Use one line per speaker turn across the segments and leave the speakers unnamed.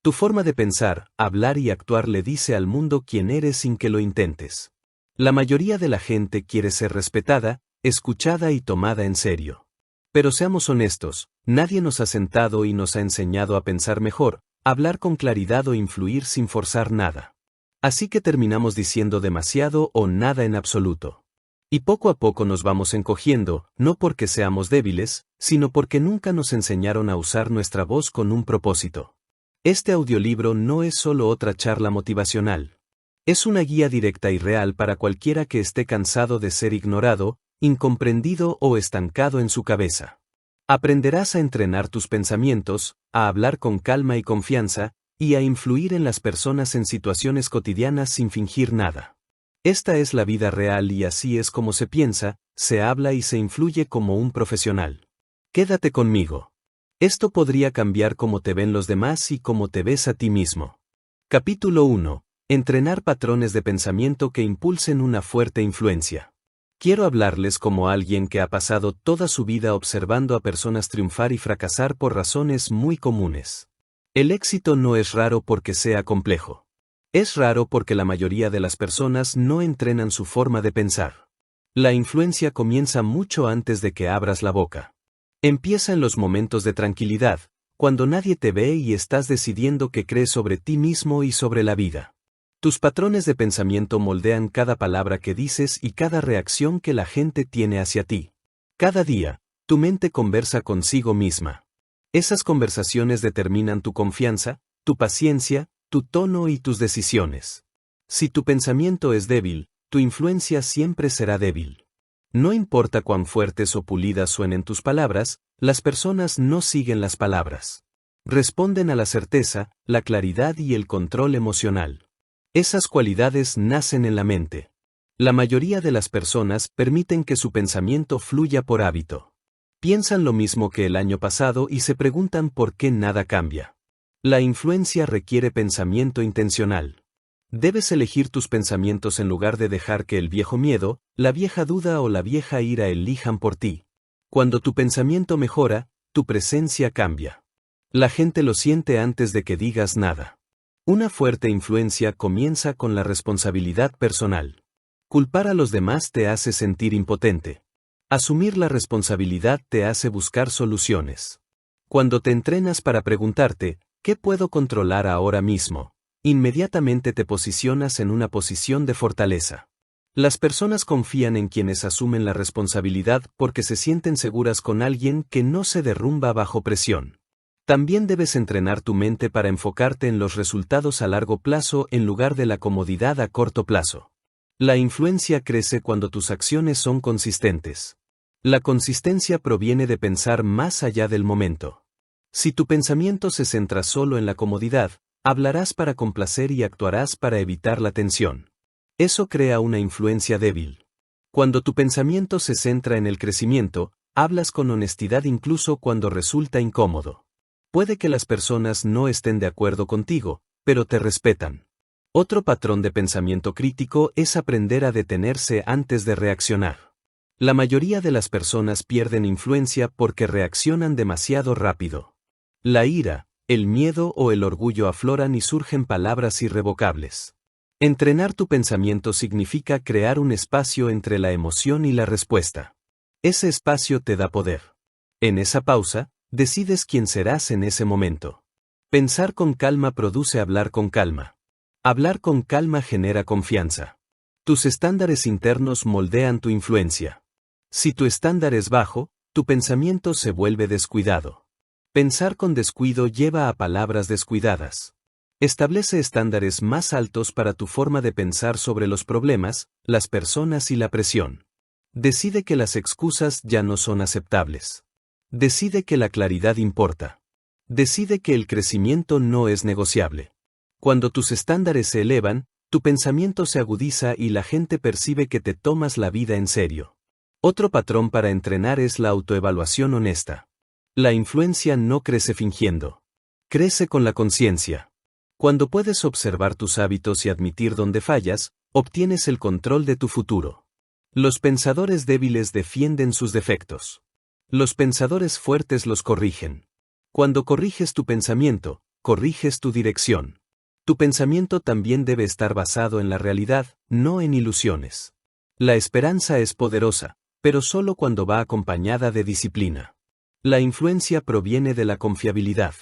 Tu forma de pensar, hablar y actuar le dice al mundo quién eres sin que lo intentes. La mayoría de la gente quiere ser respetada, escuchada y tomada en serio. Pero seamos honestos, nadie nos ha sentado y nos ha enseñado a pensar mejor, hablar con claridad o influir sin forzar nada. Así que terminamos diciendo demasiado o nada en absoluto. Y poco a poco nos vamos encogiendo, no porque seamos débiles, sino porque nunca nos enseñaron a usar nuestra voz con un propósito. Este audiolibro no es solo otra charla motivacional. Es una guía directa y real para cualquiera que esté cansado de ser ignorado, incomprendido o estancado en su cabeza. Aprenderás a entrenar tus pensamientos, a hablar con calma y confianza, y a influir en las personas en situaciones cotidianas sin fingir nada. Esta es la vida real y así es como se piensa, se habla y se influye como un profesional. Quédate conmigo. Esto podría cambiar cómo te ven los demás y cómo te ves a ti mismo. Capítulo 1. Entrenar patrones de pensamiento que impulsen una fuerte influencia. Quiero hablarles como alguien que ha pasado toda su vida observando a personas triunfar y fracasar por razones muy comunes. El éxito no es raro porque sea complejo. Es raro porque la mayoría de las personas no entrenan su forma de pensar. La influencia comienza mucho antes de que abras la boca. Empieza en los momentos de tranquilidad, cuando nadie te ve y estás decidiendo qué crees sobre ti mismo y sobre la vida. Tus patrones de pensamiento moldean cada palabra que dices y cada reacción que la gente tiene hacia ti. Cada día, tu mente conversa consigo misma. Esas conversaciones determinan tu confianza, tu paciencia, tu tono y tus decisiones. Si tu pensamiento es débil, tu influencia siempre será débil. No importa cuán fuertes o pulidas suenen tus palabras, las personas no siguen las palabras. Responden a la certeza, la claridad y el control emocional. Esas cualidades nacen en la mente. La mayoría de las personas permiten que su pensamiento fluya por hábito. Piensan lo mismo que el año pasado y se preguntan por qué nada cambia. La influencia requiere pensamiento intencional. Debes elegir tus pensamientos en lugar de dejar que el viejo miedo, la vieja duda o la vieja ira elijan por ti. Cuando tu pensamiento mejora, tu presencia cambia. La gente lo siente antes de que digas nada. Una fuerte influencia comienza con la responsabilidad personal. Culpar a los demás te hace sentir impotente. Asumir la responsabilidad te hace buscar soluciones. Cuando te entrenas para preguntarte, ¿qué puedo controlar ahora mismo? Inmediatamente te posicionas en una posición de fortaleza. Las personas confían en quienes asumen la responsabilidad porque se sienten seguras con alguien que no se derrumba bajo presión. También debes entrenar tu mente para enfocarte en los resultados a largo plazo en lugar de la comodidad a corto plazo. La influencia crece cuando tus acciones son consistentes. La consistencia proviene de pensar más allá del momento. Si tu pensamiento se centra solo en la comodidad, hablarás para complacer y actuarás para evitar la tensión. Eso crea una influencia débil. Cuando tu pensamiento se centra en el crecimiento, hablas con honestidad incluso cuando resulta incómodo. Puede que las personas no estén de acuerdo contigo, pero te respetan. Otro patrón de pensamiento crítico es aprender a detenerse antes de reaccionar. La mayoría de las personas pierden influencia porque reaccionan demasiado rápido. La ira, el miedo o el orgullo afloran y surgen palabras irrevocables. Entrenar tu pensamiento significa crear un espacio entre la emoción y la respuesta. Ese espacio te da poder. En esa pausa, decides quién serás en ese momento. Pensar con calma produce hablar con calma. Hablar con calma genera confianza. Tus estándares internos moldean tu influencia. Si tu estándar es bajo, tu pensamiento se vuelve descuidado. Pensar con descuido lleva a palabras descuidadas. Establece estándares más altos para tu forma de pensar sobre los problemas, las personas y la presión. Decide que las excusas ya no son aceptables. Decide que la claridad importa. Decide que el crecimiento no es negociable. Cuando tus estándares se elevan, tu pensamiento se agudiza y la gente percibe que te tomas la vida en serio. Otro patrón para entrenar es la autoevaluación honesta. La influencia no crece fingiendo. Crece con la conciencia. Cuando puedes observar tus hábitos y admitir dónde fallas, obtienes el control de tu futuro. Los pensadores débiles defienden sus defectos. Los pensadores fuertes los corrigen. Cuando corriges tu pensamiento, corriges tu dirección. Tu pensamiento también debe estar basado en la realidad, no en ilusiones. La esperanza es poderosa, pero solo cuando va acompañada de disciplina. La influencia proviene de la confiabilidad.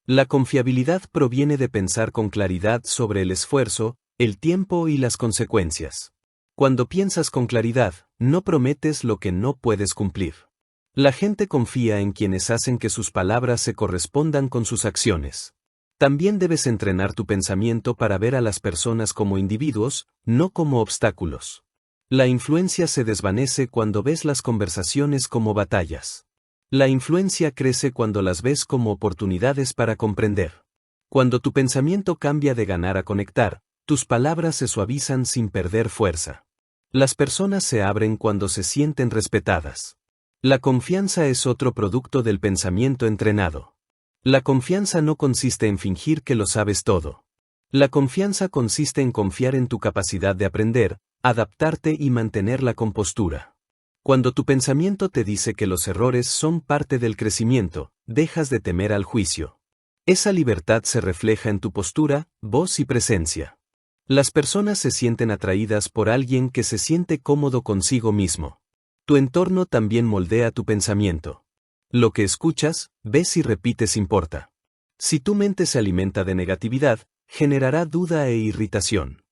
La confiabilidad proviene de pensar con claridad sobre el esfuerzo, el tiempo y las consecuencias. Cuando piensas con claridad, no prometes lo que no puedes cumplir. La gente confía en quienes hacen que sus palabras se correspondan con sus acciones. También debes entrenar tu pensamiento para ver a las personas como individuos, no como obstáculos. La influencia se desvanece cuando ves las conversaciones como batallas. La influencia crece cuando las ves como oportunidades para comprender. Cuando tu pensamiento cambia de ganar a conectar, tus palabras se suavizan sin perder fuerza. Las personas se abren cuando se sienten respetadas. La confianza es otro producto del pensamiento entrenado. La confianza no consiste en fingir que lo sabes todo. La confianza consiste en confiar en tu capacidad de aprender, adaptarte y mantener la compostura. Cuando tu pensamiento te dice que los errores son parte del crecimiento, dejas de temer al juicio. Esa libertad se refleja en tu postura, voz y presencia. Las personas se sienten atraídas por alguien que se siente cómodo consigo mismo. Tu entorno también moldea tu pensamiento. Lo que escuchas, ves y repites importa. Si tu mente se alimenta de negatividad, generará duda e irritación.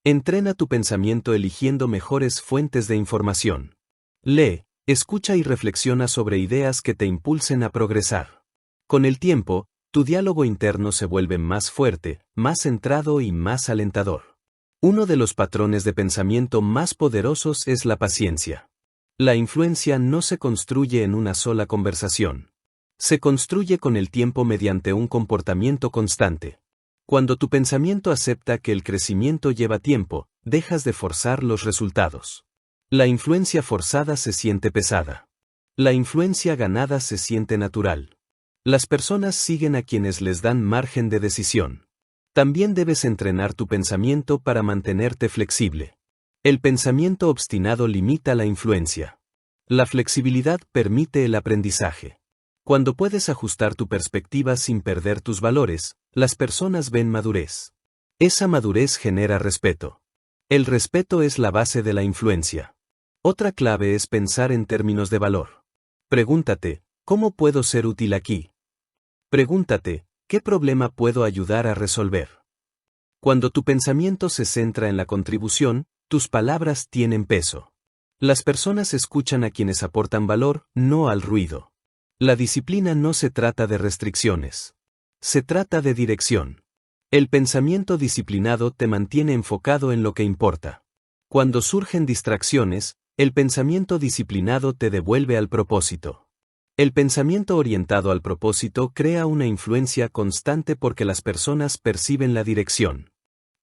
Entrena tu pensamiento eligiendo mejores fuentes de información. Lee, escucha y reflexiona sobre ideas que te impulsen a progresar. Con el tiempo, tu diálogo interno se vuelve más fuerte, más centrado y más alentador. Uno de los patrones de pensamiento más poderosos es la paciencia. La influencia no se construye en una sola conversación. Se construye con el tiempo mediante un comportamiento constante. Cuando tu pensamiento acepta que el crecimiento lleva tiempo, dejas de forzar los resultados. La influencia forzada se siente pesada. La influencia ganada se siente natural. Las personas siguen a quienes les dan margen de decisión. También debes entrenar tu pensamiento para mantenerte flexible. El pensamiento obstinado limita la influencia. La flexibilidad permite el aprendizaje. Cuando puedes ajustar tu perspectiva sin perder tus valores, las personas ven madurez. Esa madurez genera respeto. El respeto es la base de la influencia. Otra clave es pensar en términos de valor. Pregúntate, ¿cómo puedo ser útil aquí? Pregúntate, ¿qué problema puedo ayudar a resolver? Cuando tu pensamiento se centra en la contribución, tus palabras tienen peso. Las personas escuchan a quienes aportan valor, no al ruido. La disciplina no se trata de restricciones. Se trata de dirección. El pensamiento disciplinado te mantiene enfocado en lo que importa. Cuando surgen distracciones, el pensamiento disciplinado te devuelve al propósito. El pensamiento orientado al propósito crea una influencia constante porque las personas perciben la dirección.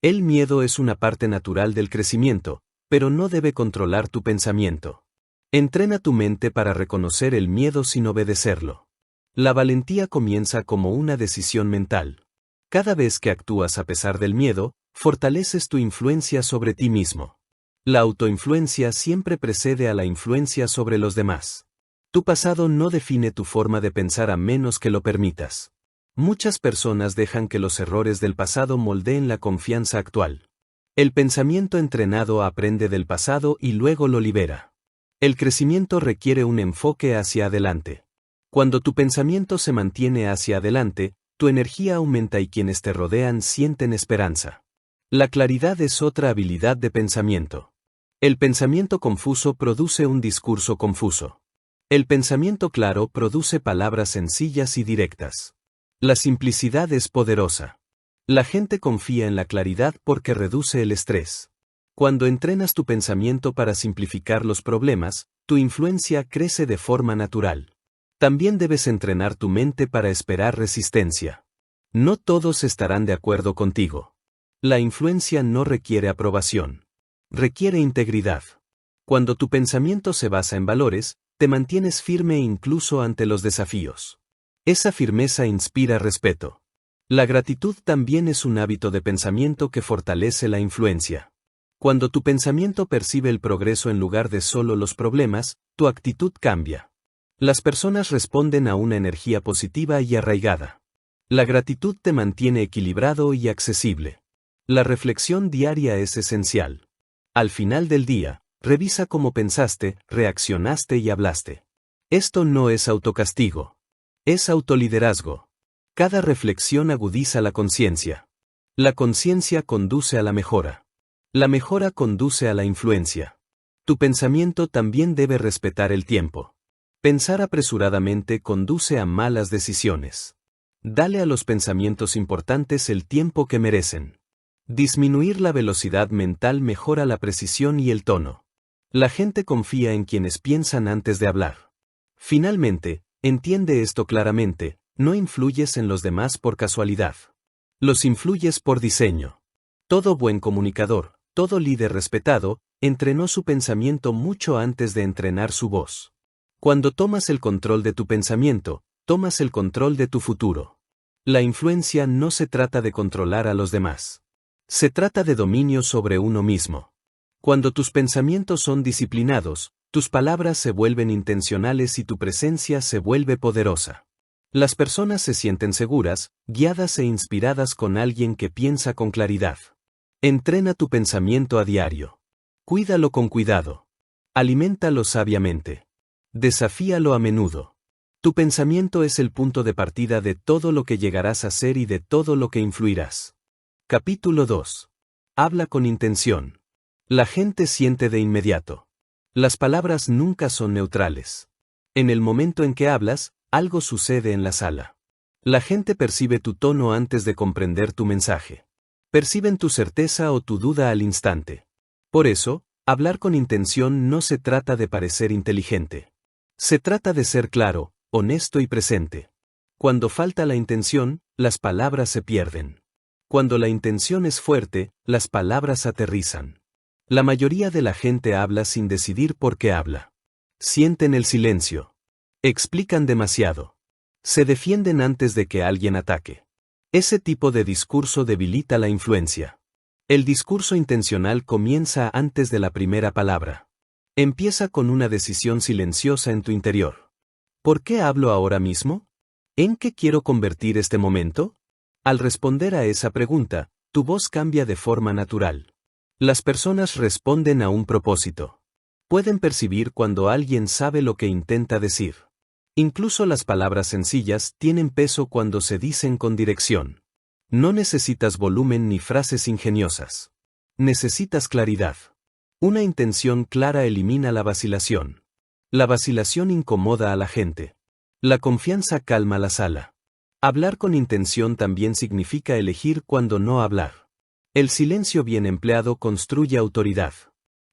El miedo es una parte natural del crecimiento, pero no debe controlar tu pensamiento. Entrena tu mente para reconocer el miedo sin obedecerlo. La valentía comienza como una decisión mental. Cada vez que actúas a pesar del miedo, fortaleces tu influencia sobre ti mismo. La autoinfluencia siempre precede a la influencia sobre los demás. Tu pasado no define tu forma de pensar a menos que lo permitas. Muchas personas dejan que los errores del pasado moldeen la confianza actual. El pensamiento entrenado aprende del pasado y luego lo libera. El crecimiento requiere un enfoque hacia adelante. Cuando tu pensamiento se mantiene hacia adelante, tu energía aumenta y quienes te rodean sienten esperanza. La claridad es otra habilidad de pensamiento. El pensamiento confuso produce un discurso confuso. El pensamiento claro produce palabras sencillas y directas. La simplicidad es poderosa. La gente confía en la claridad porque reduce el estrés. Cuando entrenas tu pensamiento para simplificar los problemas, tu influencia crece de forma natural. También debes entrenar tu mente para esperar resistencia. No todos estarán de acuerdo contigo. La influencia no requiere aprobación. Requiere integridad. Cuando tu pensamiento se basa en valores, te mantienes firme incluso ante los desafíos. Esa firmeza inspira respeto. La gratitud también es un hábito de pensamiento que fortalece la influencia. Cuando tu pensamiento percibe el progreso en lugar de solo los problemas, tu actitud cambia. Las personas responden a una energía positiva y arraigada. La gratitud te mantiene equilibrado y accesible. La reflexión diaria es esencial. Al final del día, revisa cómo pensaste, reaccionaste y hablaste. Esto no es autocastigo. Es autoliderazgo. Cada reflexión agudiza la conciencia. La conciencia conduce a la mejora. La mejora conduce a la influencia. Tu pensamiento también debe respetar el tiempo. Pensar apresuradamente conduce a malas decisiones. Dale a los pensamientos importantes el tiempo que merecen. Disminuir la velocidad mental mejora la precisión y el tono. La gente confía en quienes piensan antes de hablar. Finalmente, entiende esto claramente, no influyes en los demás por casualidad. Los influyes por diseño. Todo buen comunicador, todo líder respetado, entrenó su pensamiento mucho antes de entrenar su voz. Cuando tomas el control de tu pensamiento, tomas el control de tu futuro. La influencia no se trata de controlar a los demás. Se trata de dominio sobre uno mismo. Cuando tus pensamientos son disciplinados, tus palabras se vuelven intencionales y tu presencia se vuelve poderosa. Las personas se sienten seguras, guiadas e inspiradas con alguien que piensa con claridad. Entrena tu pensamiento a diario. Cuídalo con cuidado. Aliméntalo sabiamente. Desafíalo a menudo. Tu pensamiento es el punto de partida de todo lo que llegarás a ser y de todo lo que influirás. Capítulo 2. Habla con intención. La gente siente de inmediato. Las palabras nunca son neutrales. En el momento en que hablas, algo sucede en la sala. La gente percibe tu tono antes de comprender tu mensaje. Perciben tu certeza o tu duda al instante. Por eso, hablar con intención no se trata de parecer inteligente. Se trata de ser claro, honesto y presente. Cuando falta la intención, las palabras se pierden. Cuando la intención es fuerte, las palabras aterrizan. La mayoría de la gente habla sin decidir por qué habla. Sienten el silencio. Explican demasiado. Se defienden antes de que alguien ataque. Ese tipo de discurso debilita la influencia. El discurso intencional comienza antes de la primera palabra. Empieza con una decisión silenciosa en tu interior. ¿Por qué hablo ahora mismo? ¿En qué quiero convertir este momento? Al responder a esa pregunta, tu voz cambia de forma natural. Las personas responden a un propósito. Pueden percibir cuando alguien sabe lo que intenta decir. Incluso las palabras sencillas tienen peso cuando se dicen con dirección. No necesitas volumen ni frases ingeniosas. Necesitas claridad. Una intención clara elimina la vacilación. La vacilación incomoda a la gente. La confianza calma la sala. Hablar con intención también significa elegir cuándo no hablar. El silencio bien empleado construye autoridad.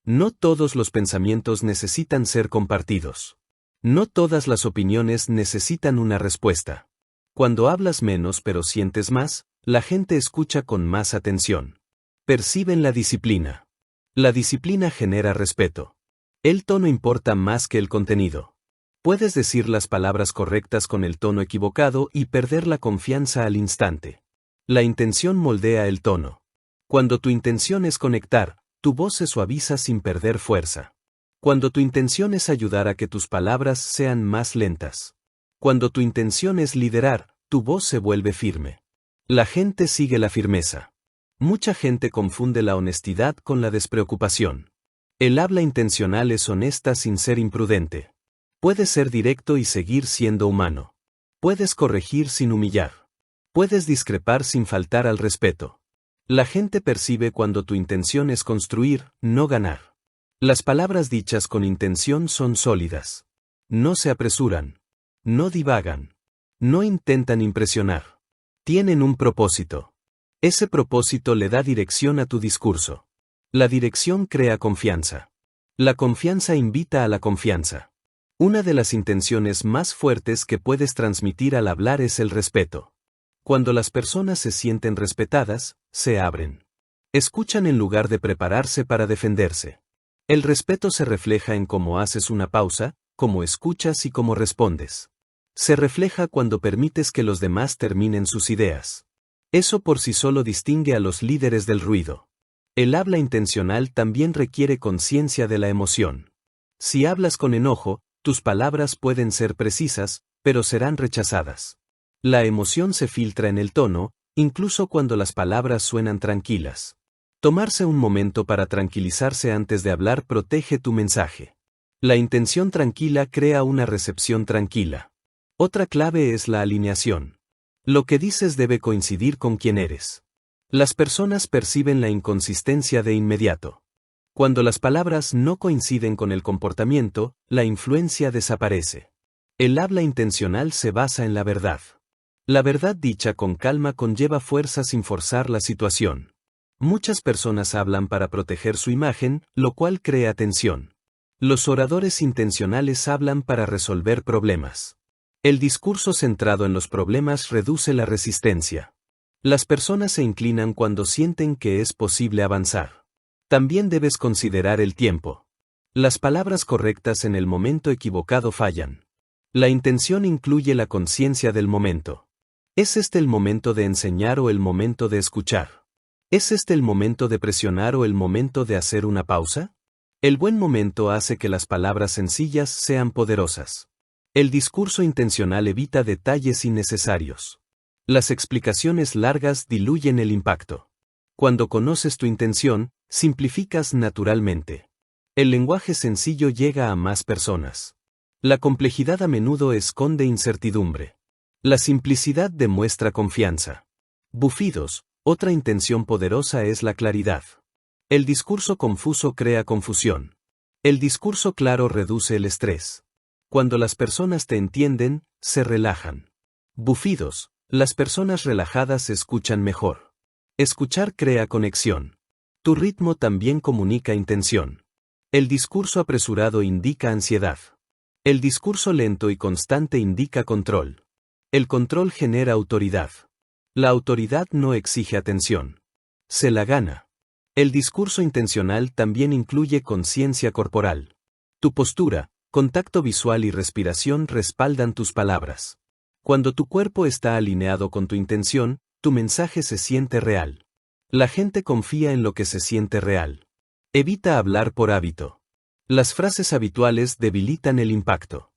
No todos los pensamientos necesitan ser compartidos. No todas las opiniones necesitan una respuesta. Cuando hablas menos pero sientes más, la gente escucha con más atención. Perciben la disciplina. La disciplina genera respeto. El tono importa más que el contenido. Puedes decir las palabras correctas con el tono equivocado y perder la confianza al instante. La intención moldea el tono. Cuando tu intención es conectar, tu voz se suaviza sin perder fuerza. Cuando tu intención es ayudar a que tus palabras sean más lentas. Cuando tu intención es liderar, tu voz se vuelve firme. La gente sigue la firmeza. Mucha gente confunde la honestidad con la despreocupación. El habla intencional es honesta sin ser imprudente. Puedes ser directo y seguir siendo humano. Puedes corregir sin humillar. Puedes discrepar sin faltar al respeto. La gente percibe cuando tu intención es construir, no ganar. Las palabras dichas con intención son sólidas. No se apresuran. No divagan. No intentan impresionar. Tienen un propósito. Ese propósito le da dirección a tu discurso. La dirección crea confianza. La confianza invita a la confianza. Una de las intenciones más fuertes que puedes transmitir al hablar es el respeto. Cuando las personas se sienten respetadas, se abren. Escuchan en lugar de prepararse para defenderse. El respeto se refleja en cómo haces una pausa, cómo escuchas y cómo respondes. Se refleja cuando permites que los demás terminen sus ideas. Eso por sí solo distingue a los líderes del ruido. El habla intencional también requiere conciencia de la emoción. Si hablas con enojo, tus palabras pueden ser precisas, pero serán rechazadas. La emoción se filtra en el tono, incluso cuando las palabras suenan tranquilas. Tomarse un momento para tranquilizarse antes de hablar protege tu mensaje. La intención tranquila crea una recepción tranquila. Otra clave es la alineación. Lo que dices debe coincidir con quién eres. Las personas perciben la inconsistencia de inmediato. Cuando las palabras no coinciden con el comportamiento, la influencia desaparece. El habla intencional se basa en la verdad. La verdad dicha con calma conlleva fuerza sin forzar la situación. Muchas personas hablan para proteger su imagen, lo cual crea tensión. Los oradores intencionales hablan para resolver problemas. El discurso centrado en los problemas reduce la resistencia. Las personas se inclinan cuando sienten que es posible avanzar. También debes considerar el tiempo. Las palabras correctas en el momento equivocado fallan. La intención incluye la conciencia del momento. ¿Es este el momento de enseñar o el momento de escuchar? ¿Es este el momento de presionar o el momento de hacer una pausa? El buen momento hace que las palabras sencillas sean poderosas. El discurso intencional evita detalles innecesarios. Las explicaciones largas diluyen el impacto. Cuando conoces tu intención, simplificas naturalmente. El lenguaje sencillo llega a más personas. La complejidad a menudo esconde incertidumbre. La simplicidad demuestra confianza. Bufidos, otra intención poderosa es la claridad. El discurso confuso crea confusión. El discurso claro reduce el estrés. Cuando las personas te entienden, se relajan. Bufidos, las personas relajadas escuchan mejor. Escuchar crea conexión. Tu ritmo también comunica intención. El discurso apresurado indica ansiedad. El discurso lento y constante indica control. El control genera autoridad. La autoridad no exige atención. Se la gana. El discurso intencional también incluye conciencia corporal. Tu postura, contacto visual y respiración respaldan tus palabras. Cuando tu cuerpo está alineado con tu intención, tu mensaje se siente real. La gente confía en lo que se siente real. Evita hablar por hábito. Las frases habituales debilitan el impacto.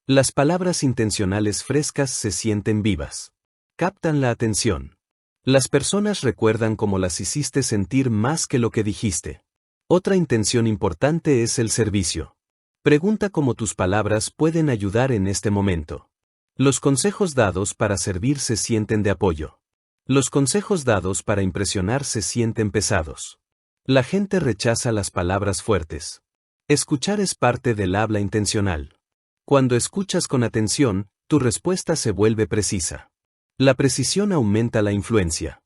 Las palabras intencionales frescas se sienten vivas. Captan la atención. Las personas recuerdan cómo las hiciste sentir más que lo que dijiste. Otra intención importante es el servicio. Pregunta cómo tus palabras pueden ayudar en este momento. Los consejos dados para servir se sienten de apoyo. Los consejos dados para impresionar se sienten pesados. La gente rechaza las palabras fuertes. Escuchar es parte del habla intencional. Cuando escuchas con atención, tu respuesta se vuelve precisa. La precisión aumenta la influencia.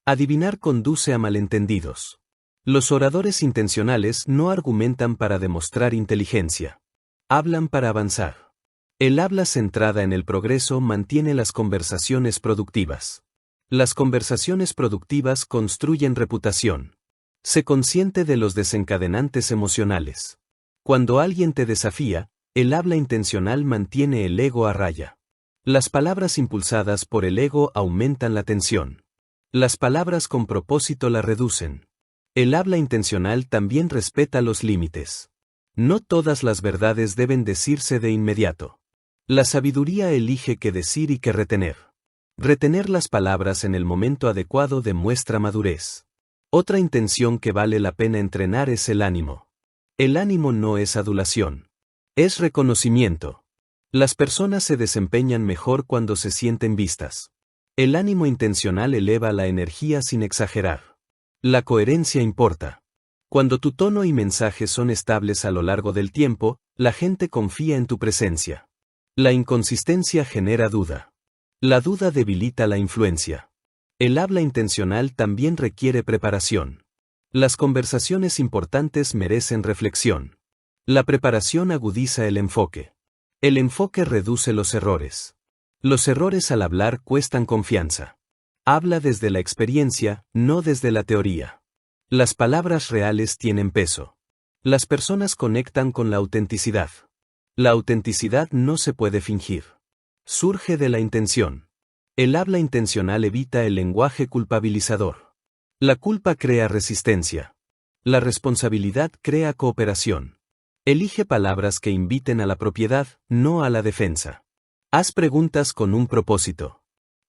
Adivinar conduce a malentendidos. Los oradores intencionales no argumentan para demostrar inteligencia. Hablan para avanzar. El habla centrada en el progreso mantiene las conversaciones productivas. Las conversaciones productivas construyen reputación. Sé consciente de los desencadenantes emocionales. Cuando alguien te desafía, el habla intencional mantiene el ego a raya. Las palabras impulsadas por el ego aumentan la tensión. Las palabras con propósito la reducen. El habla intencional también respeta los límites. No todas las verdades deben decirse de inmediato. La sabiduría elige qué decir y qué retener. Retener las palabras en el momento adecuado demuestra madurez. Otra intención que vale la pena entrenar es el ánimo. El ánimo no es adulación. Es reconocimiento. Las personas se desempeñan mejor cuando se sienten vistas. El ánimo intencional eleva la energía sin exagerar. La coherencia importa. Cuando tu tono y mensaje son estables a lo largo del tiempo, la gente confía en tu presencia. La inconsistencia genera duda. La duda debilita la influencia. El habla intencional también requiere preparación. Las conversaciones importantes merecen reflexión. La preparación agudiza el enfoque. El enfoque reduce los errores. Los errores al hablar cuestan confianza. Habla desde la experiencia, no desde la teoría. Las palabras reales tienen peso. Las personas conectan con la autenticidad. La autenticidad no se puede fingir. Surge de la intención. El habla intencional evita el lenguaje culpabilizador. La culpa crea resistencia. La responsabilidad crea cooperación. Elige palabras que inviten a la propiedad, no a la defensa. Haz preguntas con un propósito.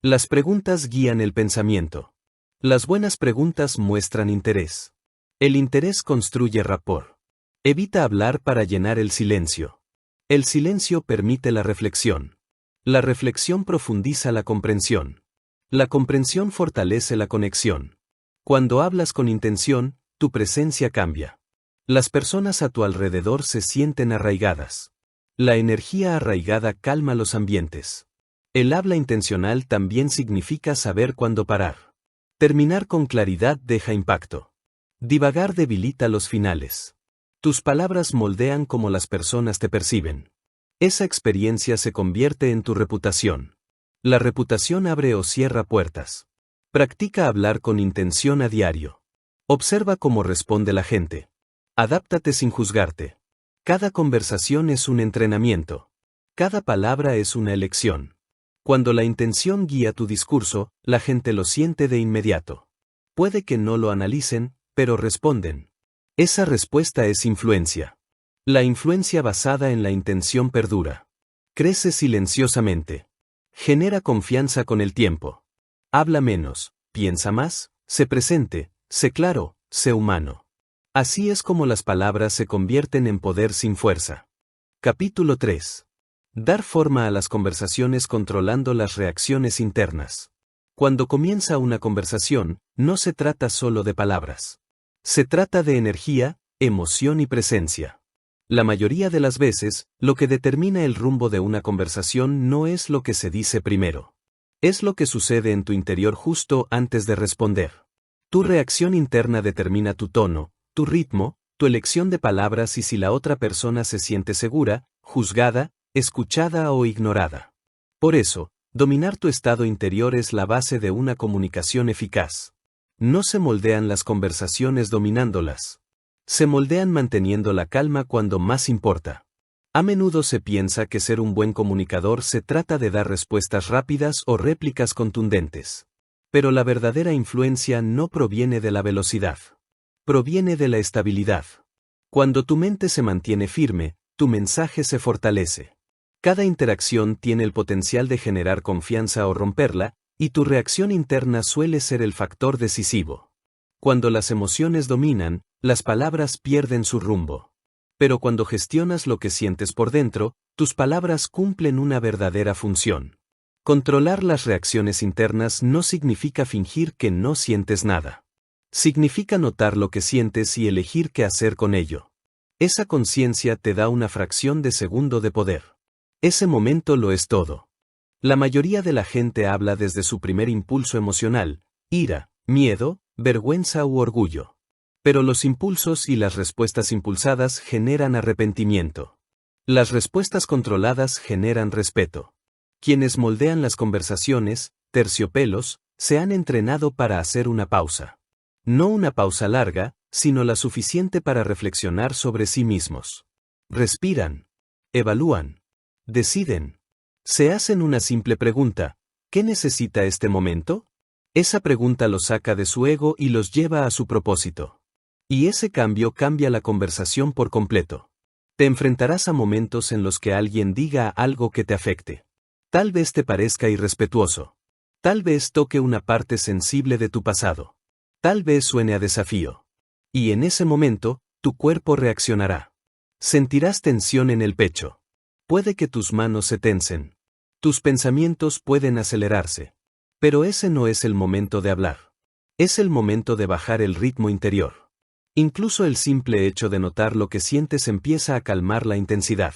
Las preguntas guían el pensamiento. Las buenas preguntas muestran interés. El interés construye rapport. Evita hablar para llenar el silencio. El silencio permite la reflexión. La reflexión profundiza la comprensión. La comprensión fortalece la conexión. Cuando hablas con intención, tu presencia cambia. Las personas a tu alrededor se sienten arraigadas. La energía arraigada calma los ambientes. El habla intencional también significa saber cuándo parar. Terminar con claridad deja impacto. Divagar debilita los finales. Tus palabras moldean cómo las personas te perciben. Esa experiencia se convierte en tu reputación. La reputación abre o cierra puertas. Practica hablar con intención a diario. Observa cómo responde la gente. Adáptate sin juzgarte. Cada conversación es un entrenamiento. Cada palabra es una elección. Cuando la intención guía tu discurso, la gente lo siente de inmediato. Puede que no lo analicen, pero responden. Esa respuesta es influencia. La influencia basada en la intención perdura. Crece silenciosamente. Genera confianza con el tiempo. Habla menos, piensa más, sé presente, sé claro, sé humano. Así es como las palabras se convierten en poder sin fuerza. Capítulo 3. Dar forma a las conversaciones controlando las reacciones internas. Cuando comienza una conversación, no se trata solo de palabras. Se trata de energía, emoción y presencia. La mayoría de las veces, lo que determina el rumbo de una conversación no es lo que se dice primero. Es lo que sucede en tu interior justo antes de responder. Tu reacción interna determina tu tono, tu ritmo, tu elección de palabras y si la otra persona se siente segura, juzgada, escuchada o ignorada. Por eso, dominar tu estado interior es la base de una comunicación eficaz. No se moldean las conversaciones dominándolas. Se moldean manteniendo la calma cuando más importa. A menudo se piensa que ser un buen comunicador se trata de dar respuestas rápidas o réplicas contundentes. Pero la verdadera influencia no proviene de la velocidad. Proviene de la estabilidad. Cuando tu mente se mantiene firme, tu mensaje se fortalece. Cada interacción tiene el potencial de generar confianza o romperla, y tu reacción interna suele ser el factor decisivo. Cuando las emociones dominan, las palabras pierden su rumbo. Pero cuando gestionas lo que sientes por dentro, tus palabras cumplen una verdadera función. Controlar las reacciones internas no significa fingir que no sientes nada. Significa notar lo que sientes y elegir qué hacer con ello. Esa conciencia te da una fracción de segundo de poder. Ese momento lo es todo. La mayoría de la gente habla desde su primer impulso emocional, ira, miedo, vergüenza u orgullo. Pero los impulsos y las respuestas impulsadas generan arrepentimiento. Las respuestas controladas generan respeto. Quienes moldean las conversaciones, terciopelos, se han entrenado para hacer una pausa. No una pausa larga, sino la suficiente para reflexionar sobre sí mismos. Respiran. Evalúan. Deciden. Se hacen una simple pregunta: ¿qué necesita este momento? Esa pregunta los saca de su ego y los lleva a su propósito. Y ese cambio cambia la conversación por completo. Te enfrentarás a momentos en los que alguien diga algo que te afecte. Tal vez te parezca irrespetuoso. Tal vez toque una parte sensible de tu pasado. Tal vez suene a desafío. Y en ese momento, tu cuerpo reaccionará. Sentirás tensión en el pecho. Puede que tus manos se tensen. Tus pensamientos pueden acelerarse. Pero ese no es el momento de hablar. Es el momento de bajar el ritmo interior. Incluso el simple hecho de notar lo que sientes empieza a calmar la intensidad.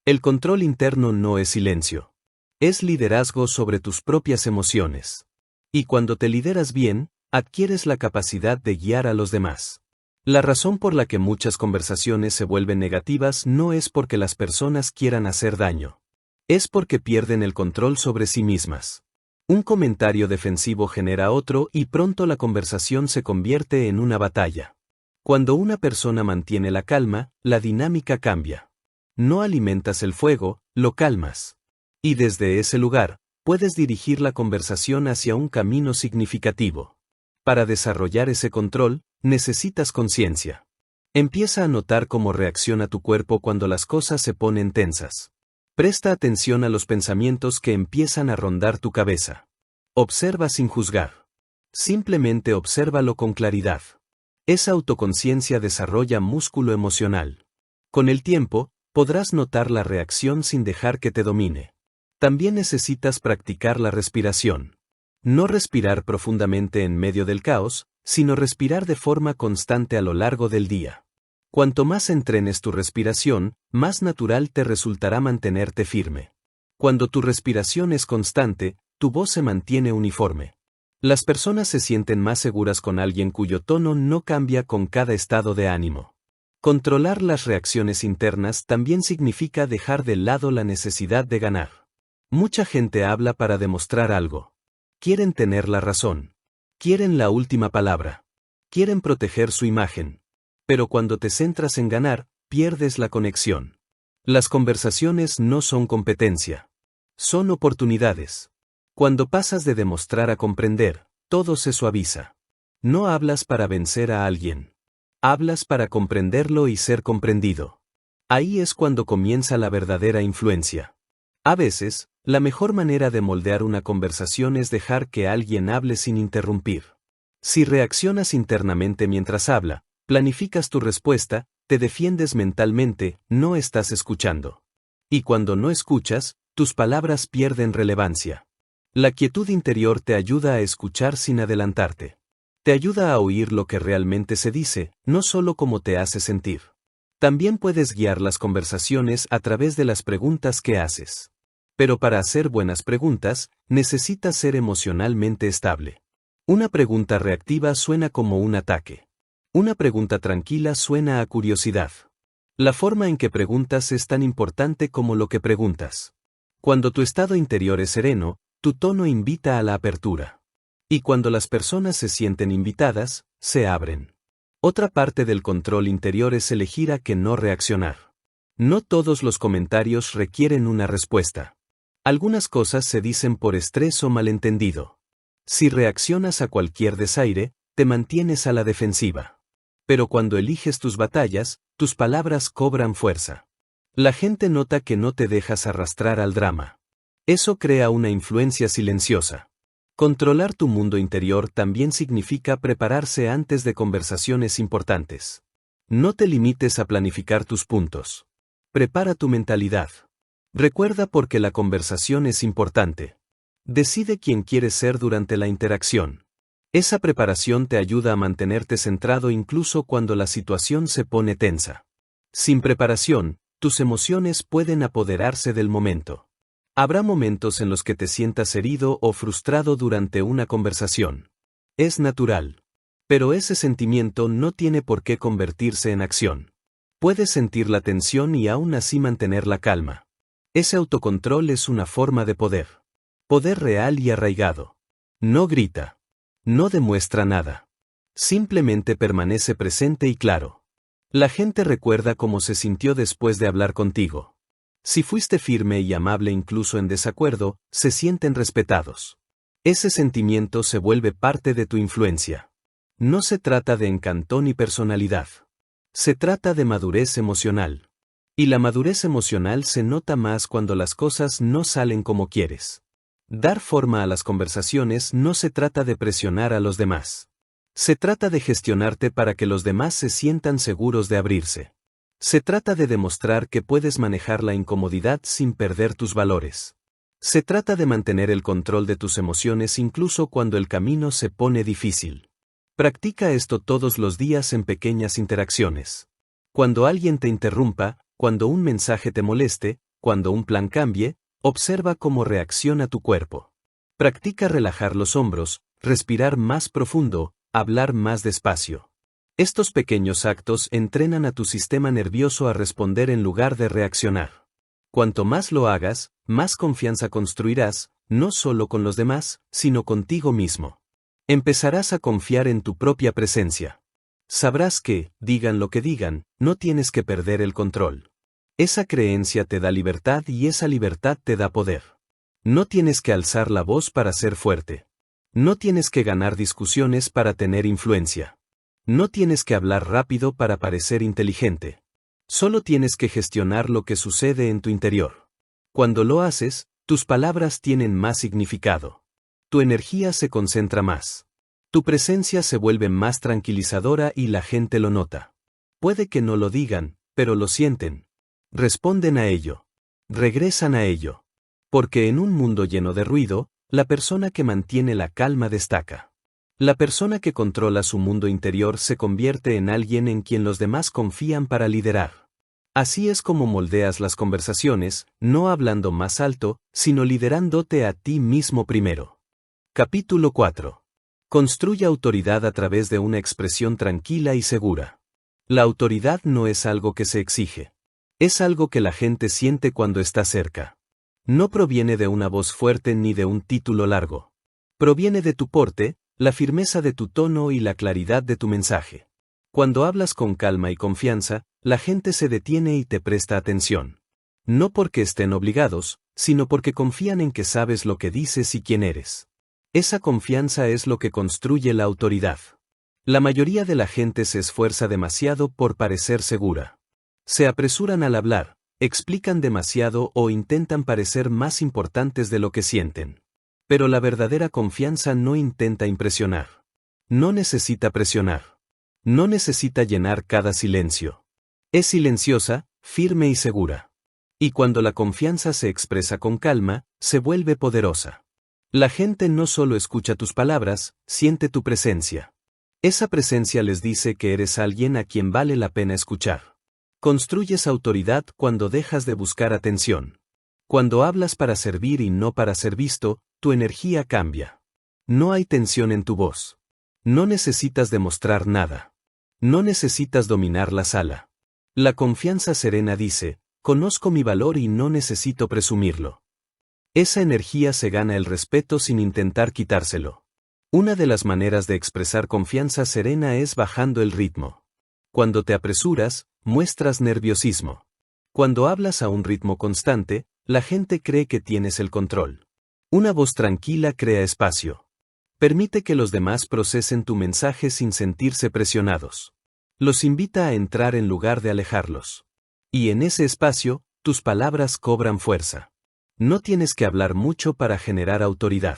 El control interno no es silencio. Es liderazgo sobre tus propias emociones. Y cuando te lideras bien, adquieres la capacidad de guiar a los demás. La razón por la que muchas conversaciones se vuelven negativas no es porque las personas quieran hacer daño. Es porque pierden el control sobre sí mismas. Un comentario defensivo genera otro y pronto la conversación se convierte en una batalla. Cuando una persona mantiene la calma, la dinámica cambia. No alimentas el fuego, lo calmas. Y desde ese lugar, puedes dirigir la conversación hacia un camino significativo. Para desarrollar ese control, necesitas conciencia. Empieza a notar cómo reacciona tu cuerpo cuando las cosas se ponen tensas. Presta atención a los pensamientos que empiezan a rondar tu cabeza. Observa sin juzgar. Simplemente obsérvalo con claridad. Esa autoconciencia desarrolla músculo emocional. Con el tiempo, podrás notar la reacción sin dejar que te domine. También necesitas practicar la respiración. No respirar profundamente en medio del caos, sino respirar de forma constante a lo largo del día. Cuanto más entrenes tu respiración, más natural te resultará mantenerte firme. Cuando tu respiración es constante, tu voz se mantiene uniforme. Las personas se sienten más seguras con alguien cuyo tono no cambia con cada estado de ánimo. Controlar las reacciones internas también significa dejar de lado la necesidad de ganar. Mucha gente habla para demostrar algo. Quieren tener la razón. Quieren la última palabra. Quieren proteger su imagen. Pero cuando te centras en ganar, pierdes la conexión. Las conversaciones no son competencia. Son oportunidades. Cuando pasas de demostrar a comprender, todo se suaviza. No hablas para vencer a alguien. Hablas para comprenderlo y ser comprendido. Ahí es cuando comienza la verdadera influencia. A veces, la mejor manera de moldear una conversación es dejar que alguien hable sin interrumpir. Si reaccionas internamente mientras habla, planificas tu respuesta, te defiendes mentalmente, no estás escuchando. Y cuando no escuchas, tus palabras pierden relevancia. La quietud interior te ayuda a escuchar sin adelantarte. Te ayuda a oír lo que realmente se dice, no solo cómo te hace sentir. También puedes guiar las conversaciones a través de las preguntas que haces. Pero para hacer buenas preguntas, necesitas ser emocionalmente estable. Una pregunta reactiva suena como un ataque. Una pregunta tranquila suena a curiosidad. La forma en que preguntas es tan importante como lo que preguntas. Cuando tu estado interior es sereno, tu tono invita a la apertura. Y cuando las personas se sienten invitadas, se abren. Otra parte del control interior es elegir a qué no reaccionar. No todos los comentarios requieren una respuesta. Algunas cosas se dicen por estrés o malentendido. Si reaccionas a cualquier desaire, te mantienes a la defensiva. Pero cuando eliges tus batallas, tus palabras cobran fuerza. La gente nota que no te dejas arrastrar al drama. Eso crea una influencia silenciosa. Controlar tu mundo interior también significa prepararse antes de conversaciones importantes. No te limites a planificar tus puntos. Prepara tu mentalidad. Recuerda por qué la conversación es importante. Decide quién quieres ser durante la interacción. Esa preparación te ayuda a mantenerte centrado incluso cuando la situación se pone tensa. Sin preparación, tus emociones pueden apoderarse del momento. Habrá momentos en los que te sientas herido o frustrado durante una conversación. Es natural. Pero ese sentimiento no tiene por qué convertirse en acción. Puedes sentir la tensión y aún así mantener la calma. Ese autocontrol es una forma de poder. Poder real y arraigado. No grita. No demuestra nada. Simplemente permanece presente y claro. La gente recuerda cómo se sintió después de hablar contigo. Si fuiste firme y amable incluso en desacuerdo, se sienten respetados. Ese sentimiento se vuelve parte de tu influencia. No se trata de encanto ni personalidad. Se trata de madurez emocional. Y la madurez emocional se nota más cuando las cosas no salen como quieres. Dar forma a las conversaciones no se trata de presionar a los demás. Se trata de gestionarte para que los demás se sientan seguros de abrirse. Se trata de demostrar que puedes manejar la incomodidad sin perder tus valores. Se trata de mantener el control de tus emociones incluso cuando el camino se pone difícil. Practica esto todos los días en pequeñas interacciones. Cuando alguien te interrumpa, cuando un mensaje te moleste, cuando un plan cambie, observa cómo reacciona tu cuerpo. Practica relajar los hombros, respirar más profundo, hablar más despacio. Estos pequeños actos entrenan a tu sistema nervioso a responder en lugar de reaccionar. Cuanto más lo hagas, más confianza construirás, no solo con los demás, sino contigo mismo. Empezarás a confiar en tu propia presencia. Sabrás que, digan lo que digan, no tienes que perder el control. Esa creencia te da libertad y esa libertad te da poder. No tienes que alzar la voz para ser fuerte. No tienes que ganar discusiones para tener influencia. No tienes que hablar rápido para parecer inteligente. Solo tienes que gestionar lo que sucede en tu interior. Cuando lo haces, tus palabras tienen más significado. tu energía se concentra más. Tu presencia se vuelve más tranquilizadora y la gente lo nota. Puede que no lo digan, pero lo sienten. Responden a ello. Regresan a ello. Porque en un mundo lleno de ruido, la persona que mantiene la calma destaca. La persona que controla su mundo interior se convierte en alguien en quien los demás confían para liderar. Así es como moldeas las conversaciones, no hablando más alto, sino liderándote a ti mismo primero. Capítulo 4. Construye autoridad a través de una expresión tranquila y segura. La autoridad no es algo que se exige. Es algo que la gente siente cuando está cerca. No proviene de una voz fuerte ni de un título largo. Proviene de tu porte, la firmeza de tu tono y la claridad de tu mensaje. Cuando hablas con calma y confianza, la gente se detiene y te presta atención. No porque estén obligados, sino porque confían en que sabes lo que dices y quién eres. Esa confianza es lo que construye la autoridad. La mayoría de la gente se esfuerza demasiado por parecer segura. Se apresuran al hablar, explican demasiado o intentan parecer más importantes de lo que sienten. Pero la verdadera confianza no intenta impresionar. No necesita presionar. No necesita llenar cada silencio. Es silenciosa, firme y segura. Y cuando la confianza se expresa con calma, se vuelve poderosa. La gente no solo escucha tus palabras, siente tu presencia. Esa presencia les dice que eres alguien a quien vale la pena escuchar. Construyes autoridad cuando dejas de buscar atención. Cuando hablas para servir y no para ser visto, tu energía cambia. No hay tensión en tu voz. No necesitas demostrar nada. No necesitas dominar la sala. La confianza serena dice, conozco mi valor y no necesito presumirlo. Esa energía se gana el respeto sin intentar quitárselo. Una de las maneras de expresar confianza serena es bajando el ritmo. Cuando te apresuras, muestras nerviosismo. Cuando hablas a un ritmo constante, la gente cree que tienes el control. Una voz tranquila crea espacio. Permite que los demás procesen tu mensaje sin sentirse presionados. Los invita a entrar en lugar de alejarlos. Y en ese espacio, tus palabras cobran fuerza. No tienes que hablar mucho para generar autoridad.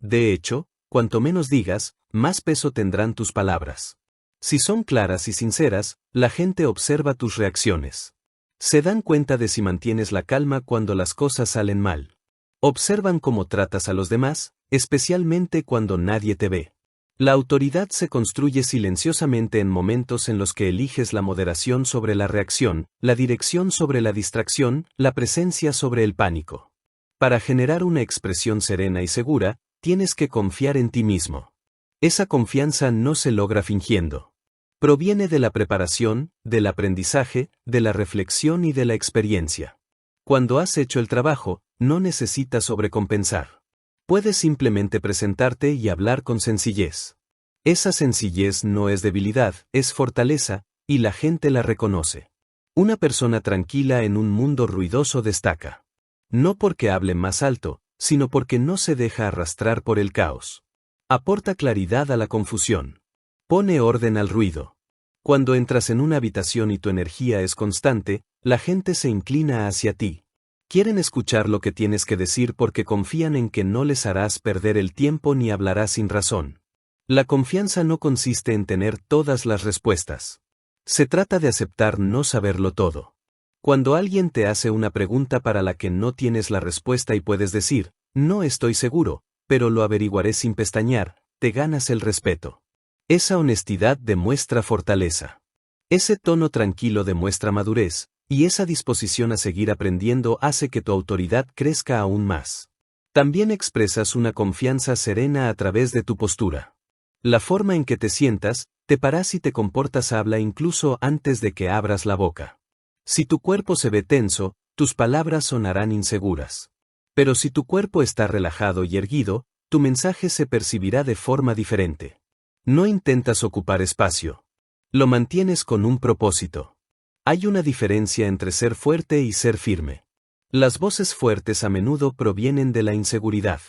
De hecho, cuanto menos digas, más peso tendrán tus palabras. Si son claras y sinceras, la gente observa tus reacciones. Se dan cuenta de si mantienes la calma cuando las cosas salen mal. Observan cómo tratas a los demás, especialmente cuando nadie te ve. La autoridad se construye silenciosamente en momentos en los que eliges la moderación sobre la reacción, la dirección sobre la distracción, la presencia sobre el pánico. Para generar una expresión serena y segura, tienes que confiar en ti mismo. Esa confianza no se logra fingiendo. Proviene de la preparación, del aprendizaje, de la reflexión y de la experiencia. Cuando has hecho el trabajo, no necesitas sobrecompensar. Puedes simplemente presentarte y hablar con sencillez. Esa sencillez no es debilidad, es fortaleza, y la gente la reconoce. Una persona tranquila en un mundo ruidoso destaca. No porque hable más alto, sino porque no se deja arrastrar por el caos. Aporta claridad a la confusión. Pone orden al ruido. Cuando entras en una habitación y tu energía es constante, la gente se inclina hacia ti. Quieren escuchar lo que tienes que decir porque confían en que no les harás perder el tiempo ni hablarás sin razón. La confianza no consiste en tener todas las respuestas. Se trata de aceptar no saberlo todo. Cuando alguien te hace una pregunta para la que no tienes la respuesta y puedes decir, no estoy seguro, pero lo averiguaré sin pestañear, te ganas el respeto. Esa honestidad demuestra fortaleza. Ese tono tranquilo demuestra madurez, y esa disposición a seguir aprendiendo hace que tu autoridad crezca aún más. También expresas una confianza serena a través de tu postura. La forma en que te sientas, te paras y te comportas habla incluso antes de que abras la boca. Si tu cuerpo se ve tenso, tus palabras sonarán inseguras. Pero si tu cuerpo está relajado y erguido, tu mensaje se percibirá de forma diferente. No intentas ocupar espacio. Lo mantienes con un propósito. Hay una diferencia entre ser fuerte y ser firme. Las voces fuertes a menudo provienen de la inseguridad.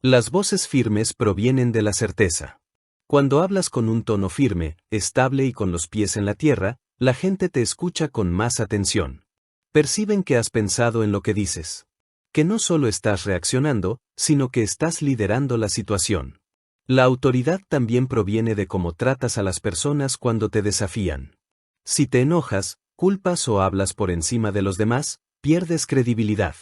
Las voces firmes provienen de la certeza. Cuando hablas con un tono firme, estable y con los pies en la tierra, la gente te escucha con más atención. Perciben que has pensado en lo que dices. que no solo estás reaccionando, sino que estás liderando la situación. La autoridad también proviene de cómo tratas a las personas cuando te desafían. Si te enojas, culpas o hablas por encima de los demás, pierdes credibilidad.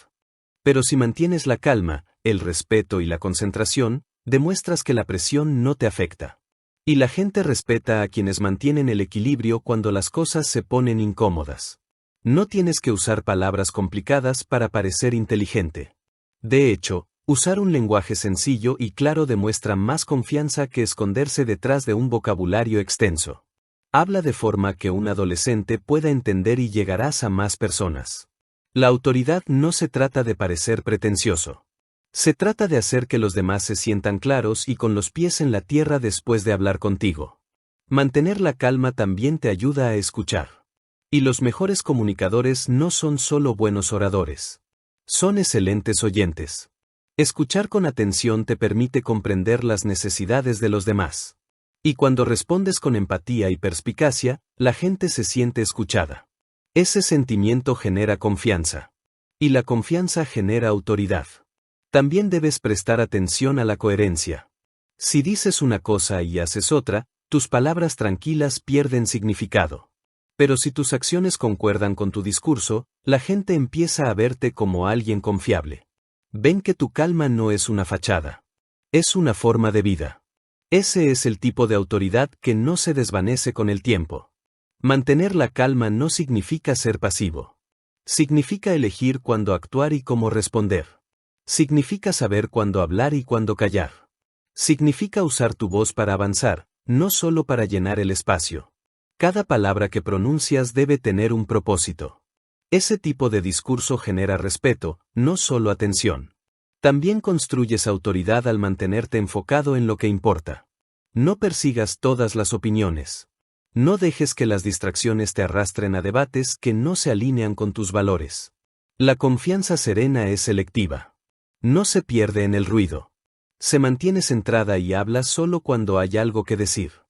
Pero si mantienes la calma, el respeto y la concentración, demuestras que la presión no te afecta. Y la gente respeta a quienes mantienen el equilibrio cuando las cosas se ponen incómodas. No tienes que usar palabras complicadas para parecer inteligente. De hecho, usar un lenguaje sencillo y claro demuestra más confianza que esconderse detrás de un vocabulario extenso. Habla de forma que un adolescente pueda entender y llegarás a más personas. La autoridad no se trata de parecer pretencioso. Se trata de hacer que los demás se sientan claros y con los pies en la tierra después de hablar contigo. Mantener la calma también te ayuda a escuchar. Y los mejores comunicadores no son solo buenos oradores. Son excelentes oyentes. Escuchar con atención te permite comprender las necesidades de los demás. Y cuando respondes con empatía y perspicacia, la gente se siente escuchada. Ese sentimiento genera confianza. Y la confianza genera autoridad. También debes prestar atención a la coherencia. Si dices una cosa y haces otra, tus palabras tranquilas pierden significado. Pero si tus acciones concuerdan con tu discurso, la gente empieza a verte como alguien confiable. Ven que tu calma no es una fachada. Es una forma de vida. Ese es el tipo de autoridad que no se desvanece con el tiempo. Mantener la calma no significa ser pasivo. Significa elegir cuándo actuar y cómo responder. Significa saber cuándo hablar y cuándo callar. Significa usar tu voz para avanzar, no solo para llenar el espacio. Cada palabra que pronuncias debe tener un propósito. Ese tipo de discurso genera respeto, no solo atención. También construyes autoridad al mantenerte enfocado en lo que importa. No persigas todas las opiniones. No dejes que las distracciones te arrastren a debates que no se alinean con tus valores. La confianza serena es selectiva. No se pierde en el ruido. Se mantiene centrada y habla solo cuando hay algo que decir.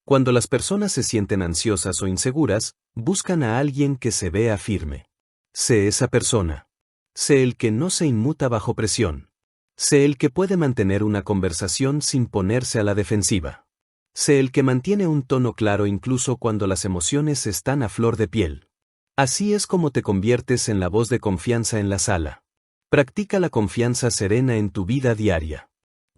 Cuando las personas se sienten ansiosas o inseguras, buscan a alguien que se vea firme. Sé esa persona. Sé el que no se inmuta bajo presión. Sé el que puede mantener una conversación sin ponerse a la defensiva. Sé el que mantiene un tono claro incluso cuando las emociones están a flor de piel. Así es como te conviertes en la voz de confianza en la sala. Practica la confianza serena en tu vida diaria.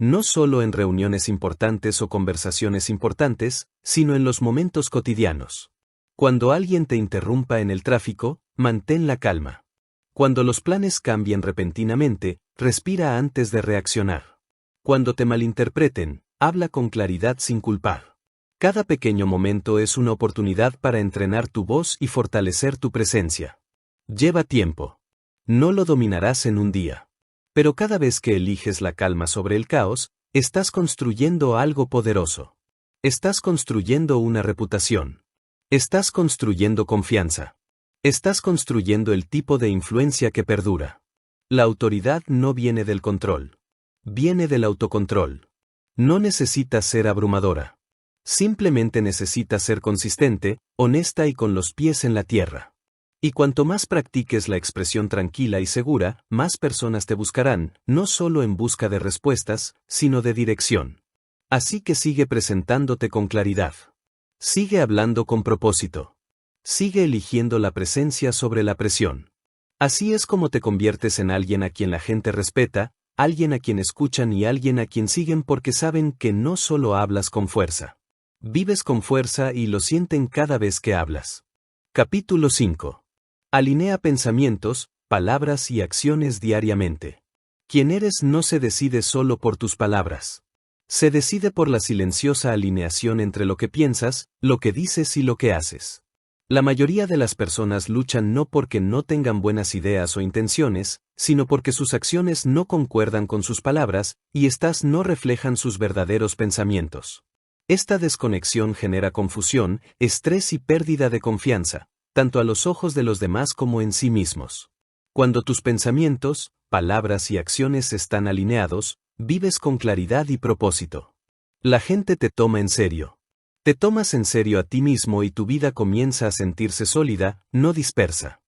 No solo en reuniones importantes o conversaciones importantes, sino en los momentos cotidianos. Cuando alguien te interrumpa en el tráfico, mantén la calma. Cuando los planes cambien repentinamente, respira antes de reaccionar. Cuando te malinterpreten, habla con claridad sin culpar. Cada pequeño momento es una oportunidad para entrenar tu voz y fortalecer tu presencia. Lleva tiempo. No lo dominarás en un día. Pero cada vez que eliges la calma sobre el caos, estás construyendo algo poderoso. Estás construyendo una reputación. Estás construyendo confianza. Estás construyendo el tipo de influencia que perdura. La autoridad no viene del control. Viene del autocontrol. No necesitas ser abrumadora. Simplemente necesitas ser consistente, honesta y con los pies en la tierra. Y cuanto más practiques la expresión tranquila y segura, más personas te buscarán, no solo en busca de respuestas, sino de dirección. Así que sigue presentándote con claridad. Sigue hablando con propósito. Sigue eligiendo la presencia sobre la presión. Así es como te conviertes en alguien a quien la gente respeta, alguien a quien escuchan y alguien a quien siguen porque saben que no solo hablas con fuerza. Vives con fuerza y lo sienten cada vez que hablas. Capítulo 5. Alinea pensamientos, palabras y acciones diariamente. Quien eres no se decide solo por tus palabras. Se decide por la silenciosa alineación entre lo que piensas, lo que dices y lo que haces. La mayoría de las personas luchan no porque no tengan buenas ideas o intenciones, sino porque sus acciones no concuerdan con sus palabras, y éstas no reflejan sus verdaderos pensamientos. Esta desconexión genera confusión, estrés y pérdida de confianza, tanto a los ojos de los demás como en sí mismos. Cuando tus pensamientos, palabras y acciones están alineados, vives con claridad y propósito. La gente te toma en serio. Te tomas en serio a ti mismo y tu vida comienza a sentirse sólida, no dispersa.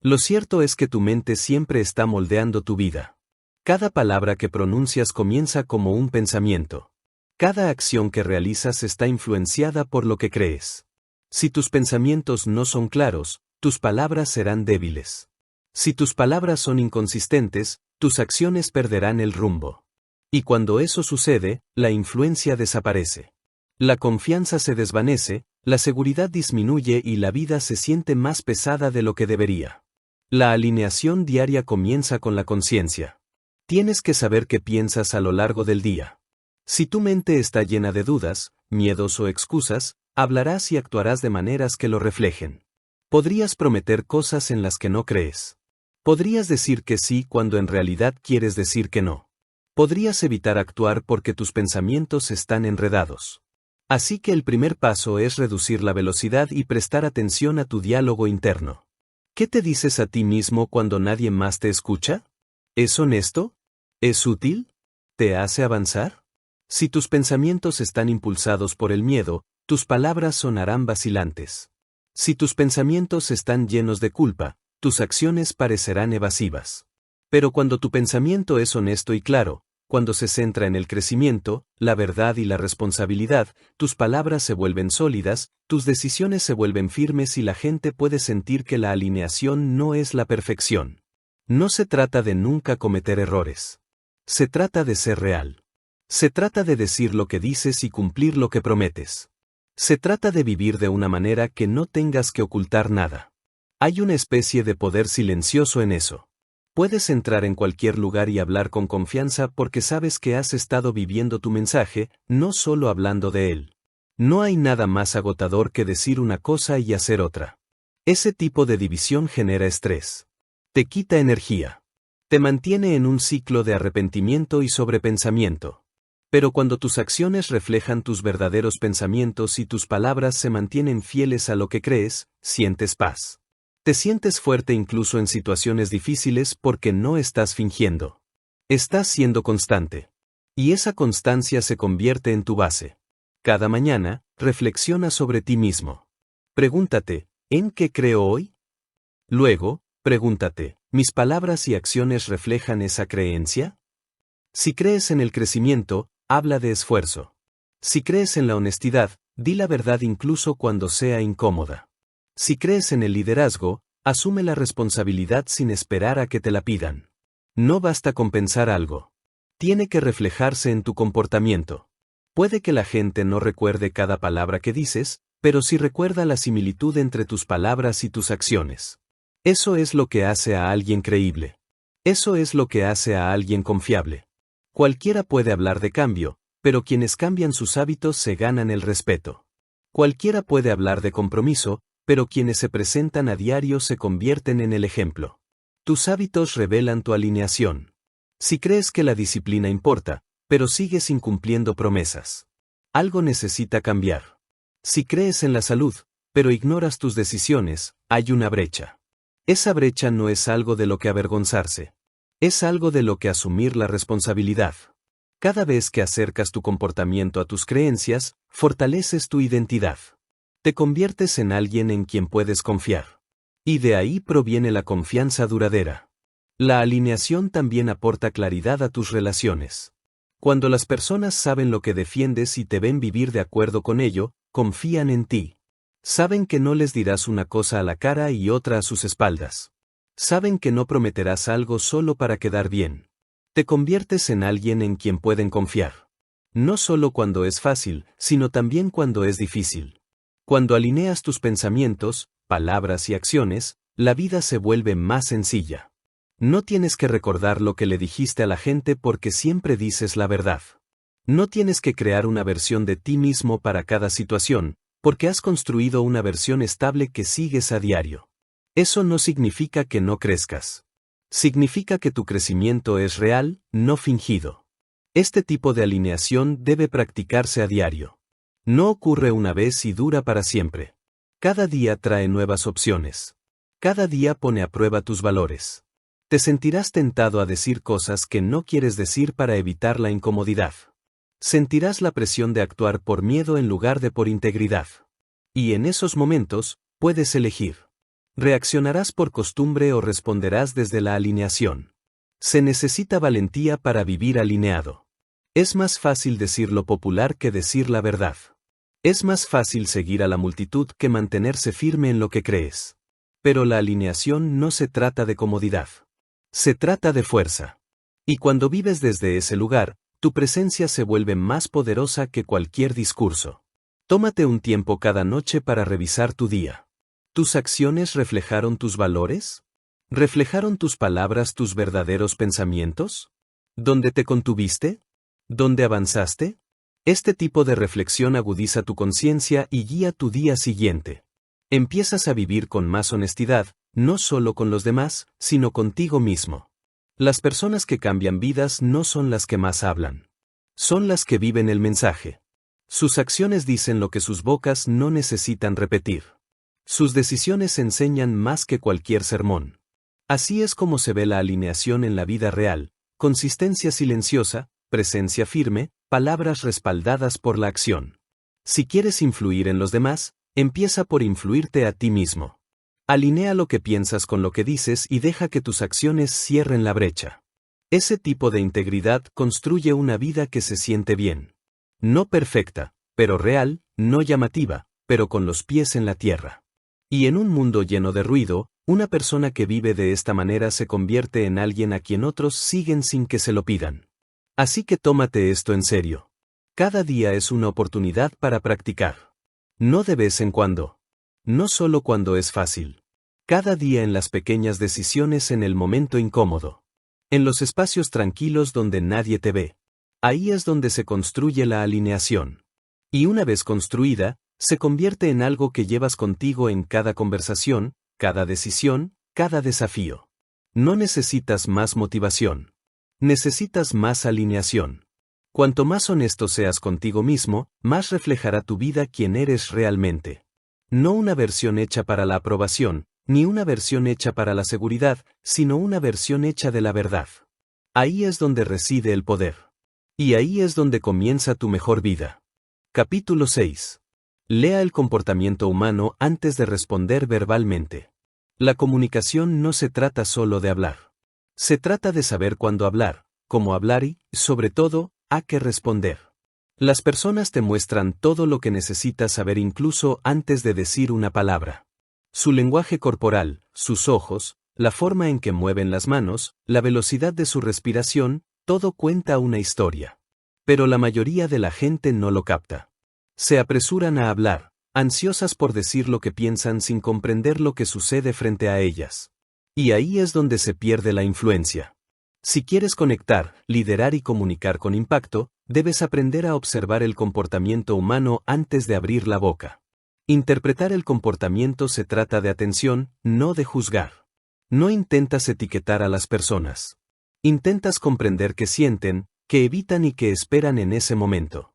Lo cierto es que tu mente siempre está moldeando tu vida. Cada palabra que pronuncias comienza como un pensamiento. Cada acción que realizas está influenciada por lo que crees. Si tus pensamientos no son claros, tus palabras serán débiles. Si tus palabras son inconsistentes, tus acciones perderán el rumbo. Y cuando eso sucede, la influencia desaparece. La confianza se desvanece, la seguridad disminuye y la vida se siente más pesada de lo que debería. La alineación diaria comienza con la conciencia. Tienes que saber qué piensas a lo largo del día. Si tu mente está llena de dudas, miedos o excusas, hablarás y actuarás de maneras que lo reflejen. Podrías prometer cosas en las que no crees. Podrías decir que sí cuando en realidad quieres decir que no. Podrías evitar actuar porque tus pensamientos están enredados. Así que el primer paso es reducir la velocidad y prestar atención a tu diálogo interno. ¿Qué te dices a ti mismo cuando nadie más te escucha? ¿Es honesto? ¿Es útil? ¿Te hace avanzar? Si tus pensamientos están impulsados por el miedo, tus palabras sonarán vacilantes. Si tus pensamientos están llenos de culpa, tus acciones parecerán evasivas. Pero cuando tu pensamiento es honesto y claro, cuando se centra en el crecimiento, la verdad y la responsabilidad, tus palabras se vuelven sólidas, tus decisiones se vuelven firmes y la gente puede sentir que la alineación no es la perfección. No se trata de nunca cometer errores. Se trata de ser real. Se trata de decir lo que dices y cumplir lo que prometes. Se trata de vivir de una manera que no tengas que ocultar nada. Hay una especie de poder silencioso en eso. Puedes entrar en cualquier lugar y hablar con confianza porque sabes que has estado viviendo tu mensaje, no solo hablando de él. No hay nada más agotador que decir una cosa y hacer otra. Ese tipo de división genera estrés. Te quita energía. Te mantiene en un ciclo de arrepentimiento y sobrepensamiento. Pero cuando tus acciones reflejan tus verdaderos pensamientos y tus palabras se mantienen fieles a lo que crees, sientes paz. Te sientes fuerte incluso en situaciones difíciles porque no estás fingiendo. Estás siendo constante. Y esa constancia se convierte en tu base. Cada mañana, reflexiona sobre ti mismo. Pregúntate, ¿en qué creo hoy? Luego, pregúntate, ¿mis palabras y acciones reflejan esa creencia? Si crees en el crecimiento, habla de esfuerzo. Si crees en la honestidad, di la verdad incluso cuando sea incómoda. Si crees en el liderazgo, asume la responsabilidad sin esperar a que te la pidan. No basta con pensar algo. Tiene que reflejarse en tu comportamiento. Puede que la gente no recuerde cada palabra que dices, pero sí recuerda la similitud entre tus palabras y tus acciones. Eso es lo que hace a alguien creíble. Eso es lo que hace a alguien confiable. Cualquiera puede hablar de cambio, pero quienes cambian sus hábitos se ganan el respeto. Cualquiera puede hablar de compromiso, pero quienes se presentan a diario se convierten en el ejemplo. Tus hábitos revelan tu alineación. Si crees que la disciplina importa, pero sigues incumpliendo promesas, algo necesita cambiar. Si crees en la salud, pero ignoras tus decisiones, hay una brecha. Esa brecha no es algo de lo que avergonzarse. Es algo de lo que asumir la responsabilidad. Cada vez que acercas tu comportamiento a tus creencias, fortaleces tu identidad. Te conviertes en alguien en quien puedes confiar. Y de ahí proviene la confianza duradera. La alineación también aporta claridad a tus relaciones. Cuando las personas saben lo que defiendes y te ven vivir de acuerdo con ello, confían en ti. Saben que no les dirás una cosa a la cara y otra a sus espaldas. Saben que no prometerás algo solo para quedar bien. Te conviertes en alguien en quien pueden confiar. No solo cuando es fácil, sino también cuando es difícil. Cuando alineas tus pensamientos, palabras y acciones, la vida se vuelve más sencilla. No tienes que recordar lo que le dijiste a la gente porque siempre dices la verdad. No tienes que crear una versión de ti mismo para cada situación, porque has construido una versión estable que sigues a diario. Eso no significa que no crezcas. Significa que tu crecimiento es real, no fingido. Este tipo de alineación debe practicarse a diario. No ocurre una vez y dura para siempre. Cada día trae nuevas opciones. Cada día pone a prueba tus valores. Te sentirás tentado a decir cosas que no quieres decir para evitar la incomodidad. Sentirás la presión de actuar por miedo en lugar de por integridad. Y en esos momentos, puedes elegir. ¿Reaccionarás por costumbre o responderás desde la alineación? Se necesita valentía para vivir alineado. Es más fácil decir lo popular que decir la verdad. Es más fácil seguir a la multitud que mantenerse firme en lo que crees. Pero la alineación no se trata de comodidad. Se trata de fuerza. Y cuando vives desde ese lugar, tu presencia se vuelve más poderosa que cualquier discurso. Tómate un tiempo cada noche para revisar tu día. ¿Tus acciones reflejaron tus valores? ¿Reflejaron tus palabras tus verdaderos pensamientos? ¿Dónde te contuviste? ¿Dónde avanzaste? Este tipo de reflexión agudiza tu conciencia y guía tu día siguiente. Empiezas a vivir con más honestidad, no solo con los demás, sino contigo mismo. Las personas que cambian vidas no son las que más hablan. Son las que viven el mensaje. Sus acciones dicen lo que sus bocas no necesitan repetir. Sus decisiones enseñan más que cualquier sermón. Así es como se ve la alineación en la vida real: consistencia silenciosa, presencia firme, palabras respaldadas por la acción. Si quieres influir en los demás, empieza por influirte a ti mismo. Alinea lo que piensas con lo que dices y deja que tus acciones cierren la brecha. Ese tipo de integridad construye una vida que se siente bien. No perfecta, pero real; no llamativa, pero con los pies en la tierra. Y en un mundo lleno de ruido, una persona que vive de esta manera se convierte en alguien a quien otros siguen sin que se lo pidan. Así que tómate esto en serio. Cada día es una oportunidad para practicar. No de vez en cuando. No solo cuando es fácil. Cada día, en las pequeñas decisiones, en el momento incómodo. En los espacios tranquilos donde nadie te ve. Ahí es donde se construye la alineación. Y una vez construida, se convierte en algo que llevas contigo en cada conversación, cada decisión, cada desafío. No necesitas más motivación. Necesitas más alineación. Cuanto más honesto seas contigo mismo, más reflejará tu vida quién eres realmente. No una versión hecha para la aprobación, ni una versión hecha para la seguridad, sino una versión hecha de la verdad. Ahí es donde reside el poder. Y ahí es donde comienza tu mejor vida. Capítulo 6. Lea el comportamiento humano antes de responder verbalmente. La comunicación no se trata solo de hablar. Se trata de saber cuándo hablar, cómo hablar y, sobre todo, a qué responder. Las personas te muestran todo lo que necesitas saber incluso antes de decir una palabra. Su lenguaje corporal, sus ojos, la forma en que mueven las manos, la velocidad de su respiración, todo cuenta una historia. Pero la mayoría de la gente no lo capta. Se apresuran a hablar, ansiosas por decir lo que piensan sin comprender lo que sucede frente a ellas. Y ahí es donde se pierde la influencia. Si quieres conectar, liderar y comunicar con impacto, debes aprender a observar el comportamiento humano antes de abrir la boca. Interpretar el comportamiento se trata de atención, no de juzgar. No intentas etiquetar a las personas. Intentas comprender qué sienten, qué evitan y qué esperan en ese momento.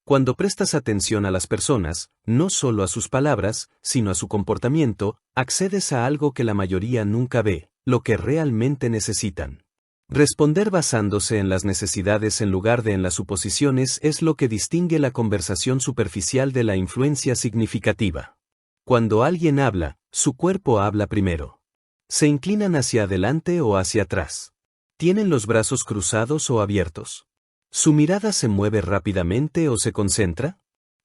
Cuando prestas atención a las personas, no solo a sus palabras, sino a su comportamiento, accedes a algo que la mayoría nunca ve: lo que realmente necesitan. Responder basándose en las necesidades en lugar de en las suposiciones es lo que distingue la conversación superficial de la influencia significativa. Cuando alguien habla, su cuerpo habla primero. ¿Se inclinan hacia adelante o hacia atrás? ¿Tienen los brazos cruzados o abiertos? ¿Su mirada se mueve rápidamente o se concentra?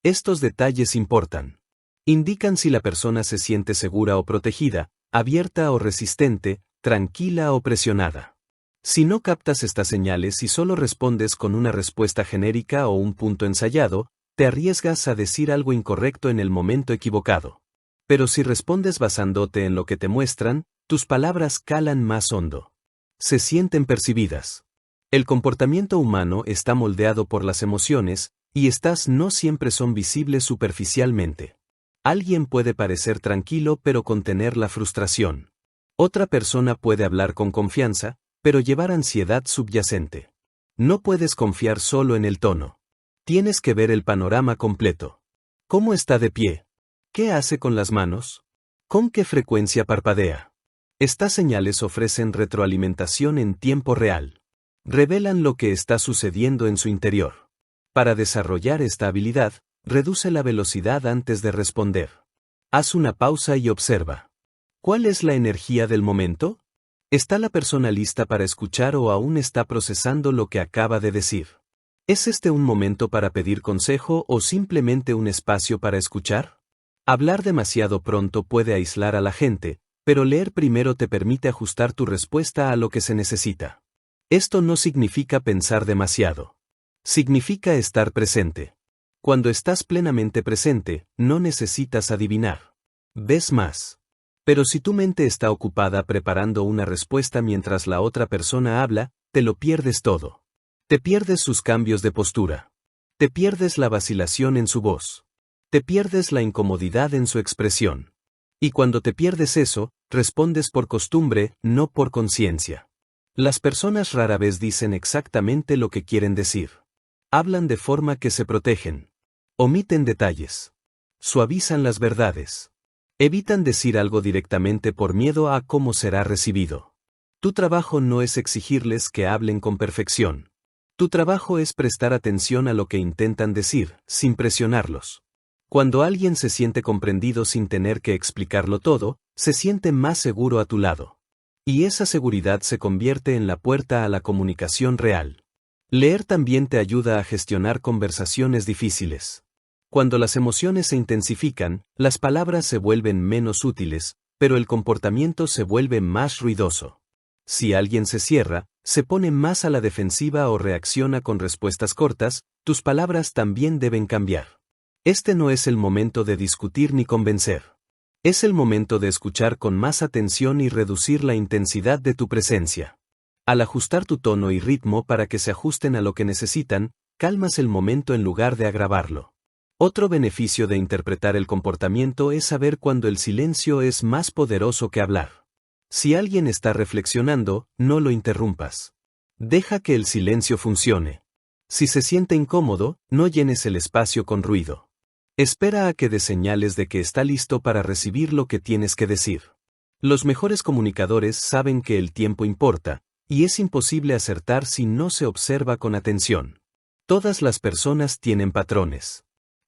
Estos detalles importan. Indican si la persona se siente segura o protegida, abierta o resistente, tranquila o presionada. Si no captas estas señales y solo respondes con una respuesta genérica o un punto ensayado, te arriesgas a decir algo incorrecto en el momento equivocado. Pero si respondes basándote en lo que te muestran, tus palabras calan más hondo. Se sienten percibidas. El comportamiento humano está moldeado por las emociones, y estas no siempre son visibles superficialmente. Alguien puede parecer tranquilo pero contener la frustración. Otra persona puede hablar con confianza, pero llevar ansiedad subyacente. No puedes confiar solo en el tono. Tienes que ver el panorama completo. ¿Cómo está de pie? ¿Qué hace con las manos? ¿Con qué frecuencia parpadea? Estas señales ofrecen retroalimentación en tiempo real. Revelan lo que está sucediendo en su interior. Para desarrollar esta habilidad, reduce la velocidad antes de responder. Haz una pausa y observa. ¿Cuál es la energía del momento? ¿Está la persona lista para escuchar o aún está procesando lo que acaba de decir? ¿Es este un momento para pedir consejo o simplemente un espacio para escuchar? Hablar demasiado pronto puede aislar a la gente, pero leer primero te permite ajustar tu respuesta a lo que se necesita. Esto no significa pensar demasiado. Significa estar presente. Cuando estás plenamente presente, no necesitas adivinar. Ves más. Pero si tu mente está ocupada preparando una respuesta mientras la otra persona habla, te lo pierdes todo. Te pierdes sus cambios de postura. Te pierdes la vacilación en su voz. Te pierdes la incomodidad en su expresión. Y cuando te pierdes eso, respondes por costumbre, no por conciencia. Las personas rara vez dicen exactamente lo que quieren decir. Hablan de forma que se protegen. Omiten detalles. Suavizan las verdades. Evitan decir algo directamente por miedo a cómo será recibido. Tu trabajo no es exigirles que hablen con perfección. Tu trabajo es prestar atención a lo que intentan decir, sin presionarlos. Cuando alguien se siente comprendido sin tener que explicarlo todo, se siente más seguro a tu lado. Y esa seguridad se convierte en la puerta a la comunicación real. Leer también te ayuda a gestionar conversaciones difíciles. Cuando las emociones se intensifican, las palabras se vuelven menos útiles, pero el comportamiento se vuelve más ruidoso. Si alguien se cierra, se pone más a la defensiva o reacciona con respuestas cortas, tus palabras también deben cambiar. Este no es el momento de discutir ni convencer. Es el momento de escuchar con más atención y reducir la intensidad de tu presencia. Al ajustar tu tono y ritmo para que se ajusten a lo que necesitan, calmas el momento en lugar de agravarlo. Otro beneficio de interpretar el comportamiento es saber cuándo el silencio es más poderoso que hablar. Si alguien está reflexionando, no lo interrumpas. Deja que el silencio funcione. Si se siente incómodo, no llenes el espacio con ruido. Espera a que dé señales de que está listo para recibir lo que tienes que decir. Los mejores comunicadores saben que el tiempo importa, y es imposible acertar si no se observa con atención. Todas las personas tienen patrones.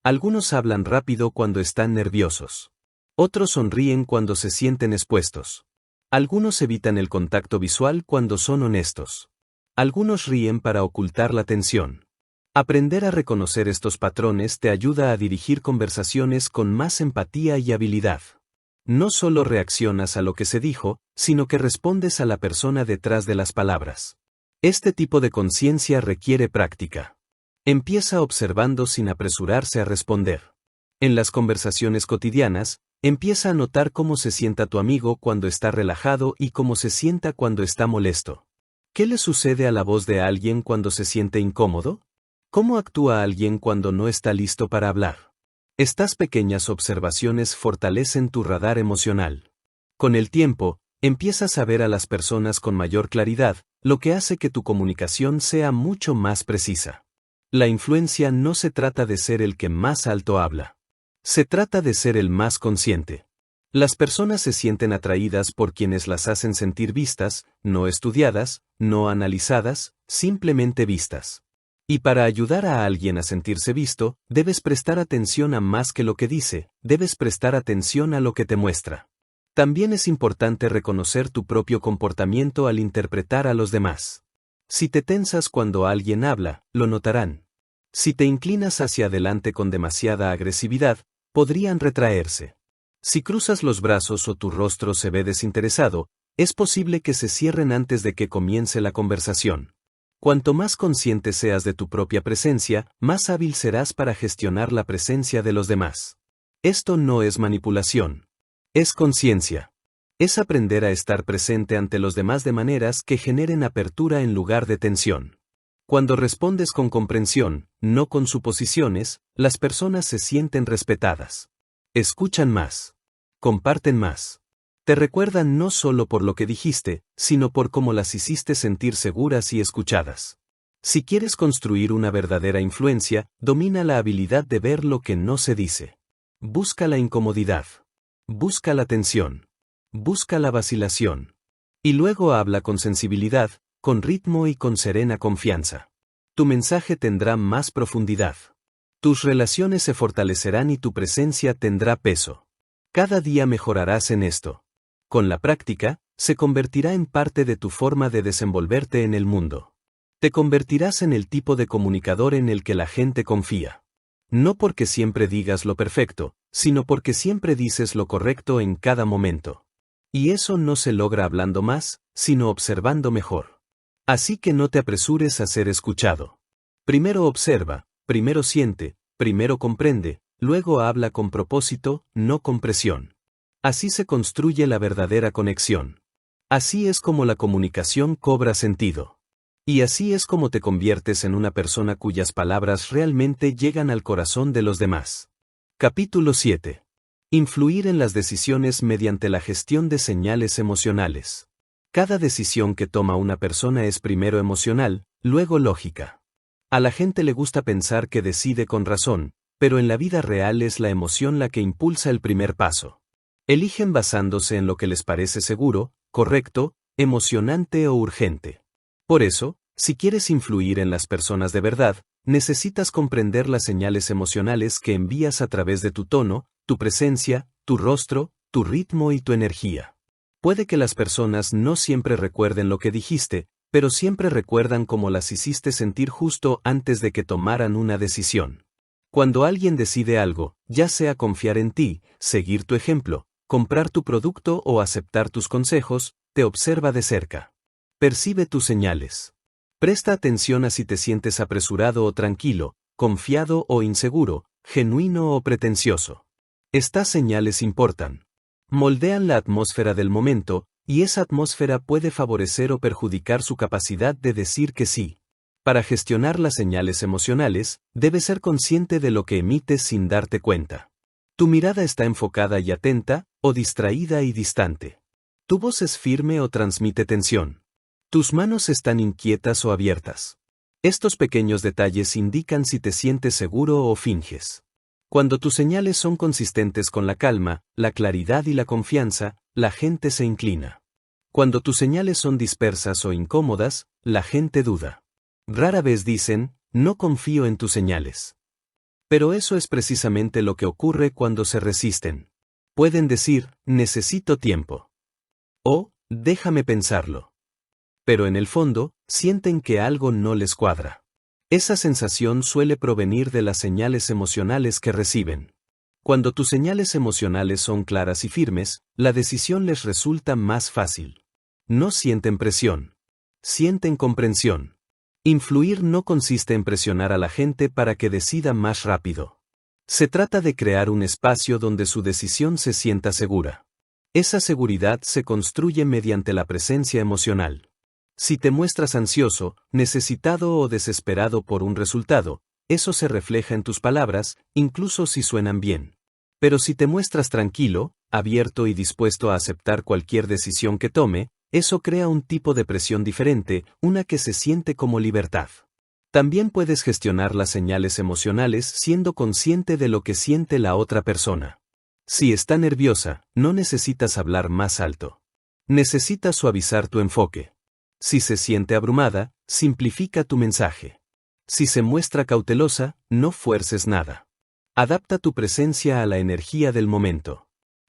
Algunos hablan rápido cuando están nerviosos. Otros sonríen cuando se sienten expuestos. Algunos evitan el contacto visual cuando son honestos. Algunos ríen para ocultar la tensión. Aprender a reconocer estos patrones te ayuda a dirigir conversaciones con más empatía y habilidad. No solo reaccionas a lo que se dijo, sino que respondes a la persona detrás de las palabras. Este tipo de conciencia requiere práctica. Empieza observando sin apresurarse a responder. En las conversaciones cotidianas, empieza a notar cómo se sienta tu amigo cuando está relajado y cómo se sienta cuando está molesto. ¿Qué le sucede a la voz de alguien cuando se siente incómodo? ¿Cómo actúa alguien cuando no está listo para hablar? Estas pequeñas observaciones fortalecen tu radar emocional. Con el tiempo, empiezas a ver a las personas con mayor claridad, lo que hace que tu comunicación sea mucho más precisa. La influencia no se trata de ser el que más alto habla. Se trata de ser el más consciente. Las personas se sienten atraídas por quienes las hacen sentir vistas, no estudiadas, no analizadas, simplemente vistas. Y para ayudar a alguien a sentirse visto, debes prestar atención a más que lo que dice, debes prestar atención a lo que te muestra. También es importante reconocer tu propio comportamiento al interpretar a los demás. Si te tensas cuando alguien habla, lo notarán. Si te inclinas hacia adelante con demasiada agresividad, podrían retraerse. Si cruzas los brazos o tu rostro se ve desinteresado, es posible que se cierren antes de que comience la conversación. Cuanto más consciente seas de tu propia presencia, más hábil serás para gestionar la presencia de los demás. Esto no es manipulación. Es conciencia. Es aprender a estar presente ante los demás de maneras que generen apertura en lugar de tensión. Cuando respondes con comprensión, no con suposiciones, las personas se sienten respetadas. Escuchan más. Comparten más. Te recuerdan no solo por lo que dijiste, sino por cómo las hiciste sentir seguras y escuchadas. Si quieres construir una verdadera influencia, domina la habilidad de ver lo que no se dice. Busca la incomodidad. Busca la tensión. Busca la vacilación. Y luego habla con sensibilidad, con ritmo y con serena confianza. Tu mensaje tendrá más profundidad. Tus relaciones se fortalecerán y tu presencia tendrá peso. Cada día mejorarás en esto. con la práctica, se convertirá en parte de tu forma de desenvolverte en el mundo. Te convertirás en el tipo de comunicador en el que la gente confía. No porque siempre digas lo perfecto, sino porque siempre dices lo correcto en cada momento. Y eso no se logra hablando más, sino observando mejor. Así que no te apresures a ser escuchado. Primero observa, primero siente, primero comprende, luego habla con propósito, no con presión. Así se construye la verdadera conexión. Así es como la comunicación cobra sentido. Y así es como te conviertes en una persona cuyas palabras realmente llegan al corazón de los demás. Capítulo 7. Influir en las decisiones mediante la gestión de señales emocionales. Cada decisión que toma una persona es primero emocional, luego lógica. A la gente le gusta pensar que decide con razón, pero en la vida real es la emoción la que impulsa el primer paso. Eligen basándose en lo que les parece seguro, correcto, emocionante o urgente. Por eso, si quieres influir en las personas de verdad, necesitas comprender las señales emocionales que envías a través de tu tono, tu presencia, tu rostro, tu ritmo y tu energía. Puede que las personas no siempre recuerden lo que dijiste, pero siempre recuerdan cómo las hiciste sentir justo antes de que tomaran una decisión. Cuando alguien decide algo, ya sea confiar en ti, seguir tu ejemplo, comprar tu producto o aceptar tus consejos, te observa de cerca. Percibe tus señales. Presta atención a si te sientes apresurado o tranquilo, confiado o inseguro, genuino o pretencioso. Estas señales importan. Moldean la atmósfera del momento, y esa atmósfera puede favorecer o perjudicar su capacidad de decir que sí. Para gestionar las señales emocionales, debes ser consciente de lo que emites sin darte cuenta. Tu mirada está enfocada y atenta, o distraída y distante. Tu voz es firme o transmite tensión. Tus manos están inquietas o abiertas. Estos pequeños detalles indican si te sientes seguro o finges. Cuando tus señales son consistentes con la calma, la claridad y la confianza, la gente se inclina. Cuando tus señales son dispersas o incómodas, la gente duda. Rara vez dicen, no confío en tus señales. Pero eso es precisamente lo que ocurre cuando se resisten. Pueden decir, necesito tiempo. O, déjame pensarlo. Pero en el fondo, sienten que algo no les cuadra. Esa sensación suele provenir de las señales emocionales que reciben. Cuando tus señales emocionales son claras y firmes, la decisión les resulta más fácil. No sienten presión. Sienten comprensión. Influir no consiste en presionar a la gente para que decida más rápido. Se trata de crear un espacio donde su decisión se sienta segura. Esa seguridad se construye mediante la presencia emocional. Si te muestras ansioso, necesitado o desesperado por un resultado, eso se refleja en tus palabras, incluso si suenan bien. Pero si te muestras tranquilo, abierto y dispuesto a aceptar cualquier decisión que tome, eso crea un tipo de presión diferente, una que se siente como libertad. También puedes gestionar las señales emocionales siendo consciente de lo que siente la otra persona. Si está nerviosa, no necesitas hablar más alto. Necesitas suavizar tu enfoque. Si se siente abrumada, simplifica tu mensaje. Si se muestra cautelosa, no fuerces nada. Adapta tu presencia a la energía del momento.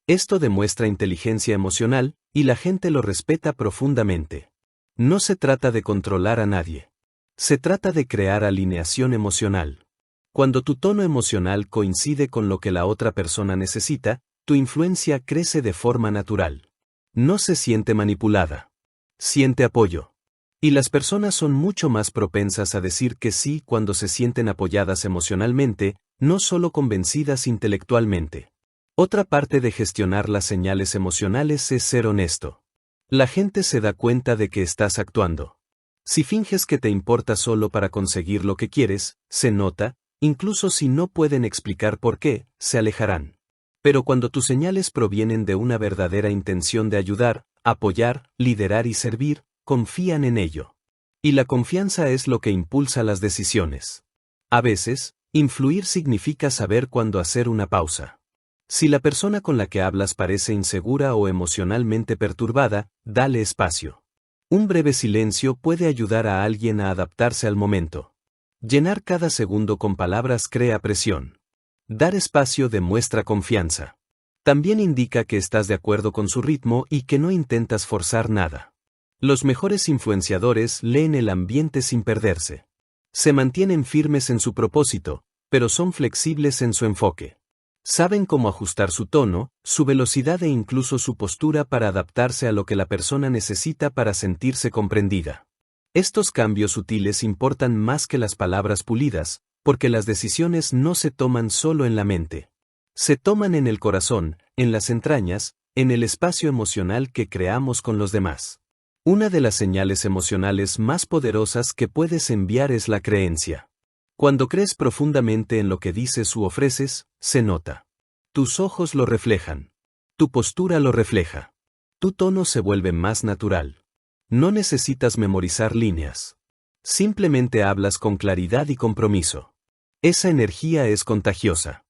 Esto demuestra inteligencia emocional, y la gente lo respeta profundamente. No se trata de controlar a nadie. Se trata de crear alineación emocional. Cuando tu tono emocional coincide con lo que la otra persona necesita, tu influencia crece de forma natural. No se siente manipulada. Siente apoyo. Y las personas son mucho más propensas a decir que sí cuando se sienten apoyadas emocionalmente, no solo convencidas intelectualmente. Otra parte de gestionar las señales emocionales es ser honesto. La gente se da cuenta de que estás actuando. Si finges que te importa solo para conseguir lo que quieres, se nota, incluso si no pueden explicar por qué, se alejarán. Pero cuando tus señales provienen de una verdadera intención de ayudar, apoyar, liderar y servir, confían en ello. Y la confianza es lo que impulsa las decisiones. A veces, influir significa saber cuándo hacer una pausa. Si la persona con la que hablas parece insegura o emocionalmente perturbada, dale espacio. Un breve silencio puede ayudar a alguien a adaptarse al momento. Llenar cada segundo con palabras crea presión. Dar espacio demuestra confianza. También indica que estás de acuerdo con su ritmo y que no intentas forzar nada. Los mejores influenciadores leen el ambiente sin perderse. Se mantienen firmes en su propósito, pero son flexibles en su enfoque. Saben cómo ajustar su tono, su velocidad e incluso su postura para adaptarse a lo que la persona necesita para sentirse comprendida. Estos cambios sutiles importan más que las palabras pulidas, porque las decisiones no se toman solo en la mente. Se toman en el corazón, en las entrañas, en el espacio emocional que creamos con los demás. Una de las señales emocionales más poderosas que puedes enviar es la creencia. Cuando crees profundamente en lo que dices u ofreces, se nota. Tus ojos lo reflejan. Tu postura lo refleja. Tu tono se vuelve más natural. No necesitas memorizar líneas. Simplemente hablas con claridad y compromiso. Esa energía es contagiosa.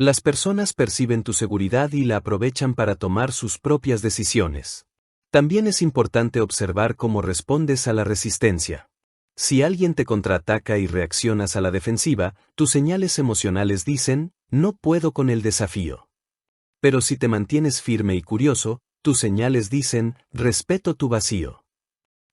Las personas perciben tu seguridad y la aprovechan para tomar sus propias decisiones. También es importante observar cómo respondes a la resistencia. Si alguien te contraataca y reaccionas a la defensiva, tus señales emocionales dicen, no puedo con el desafío. Pero si te mantienes firme y curioso, tus señales dicen, respeto tu vacío.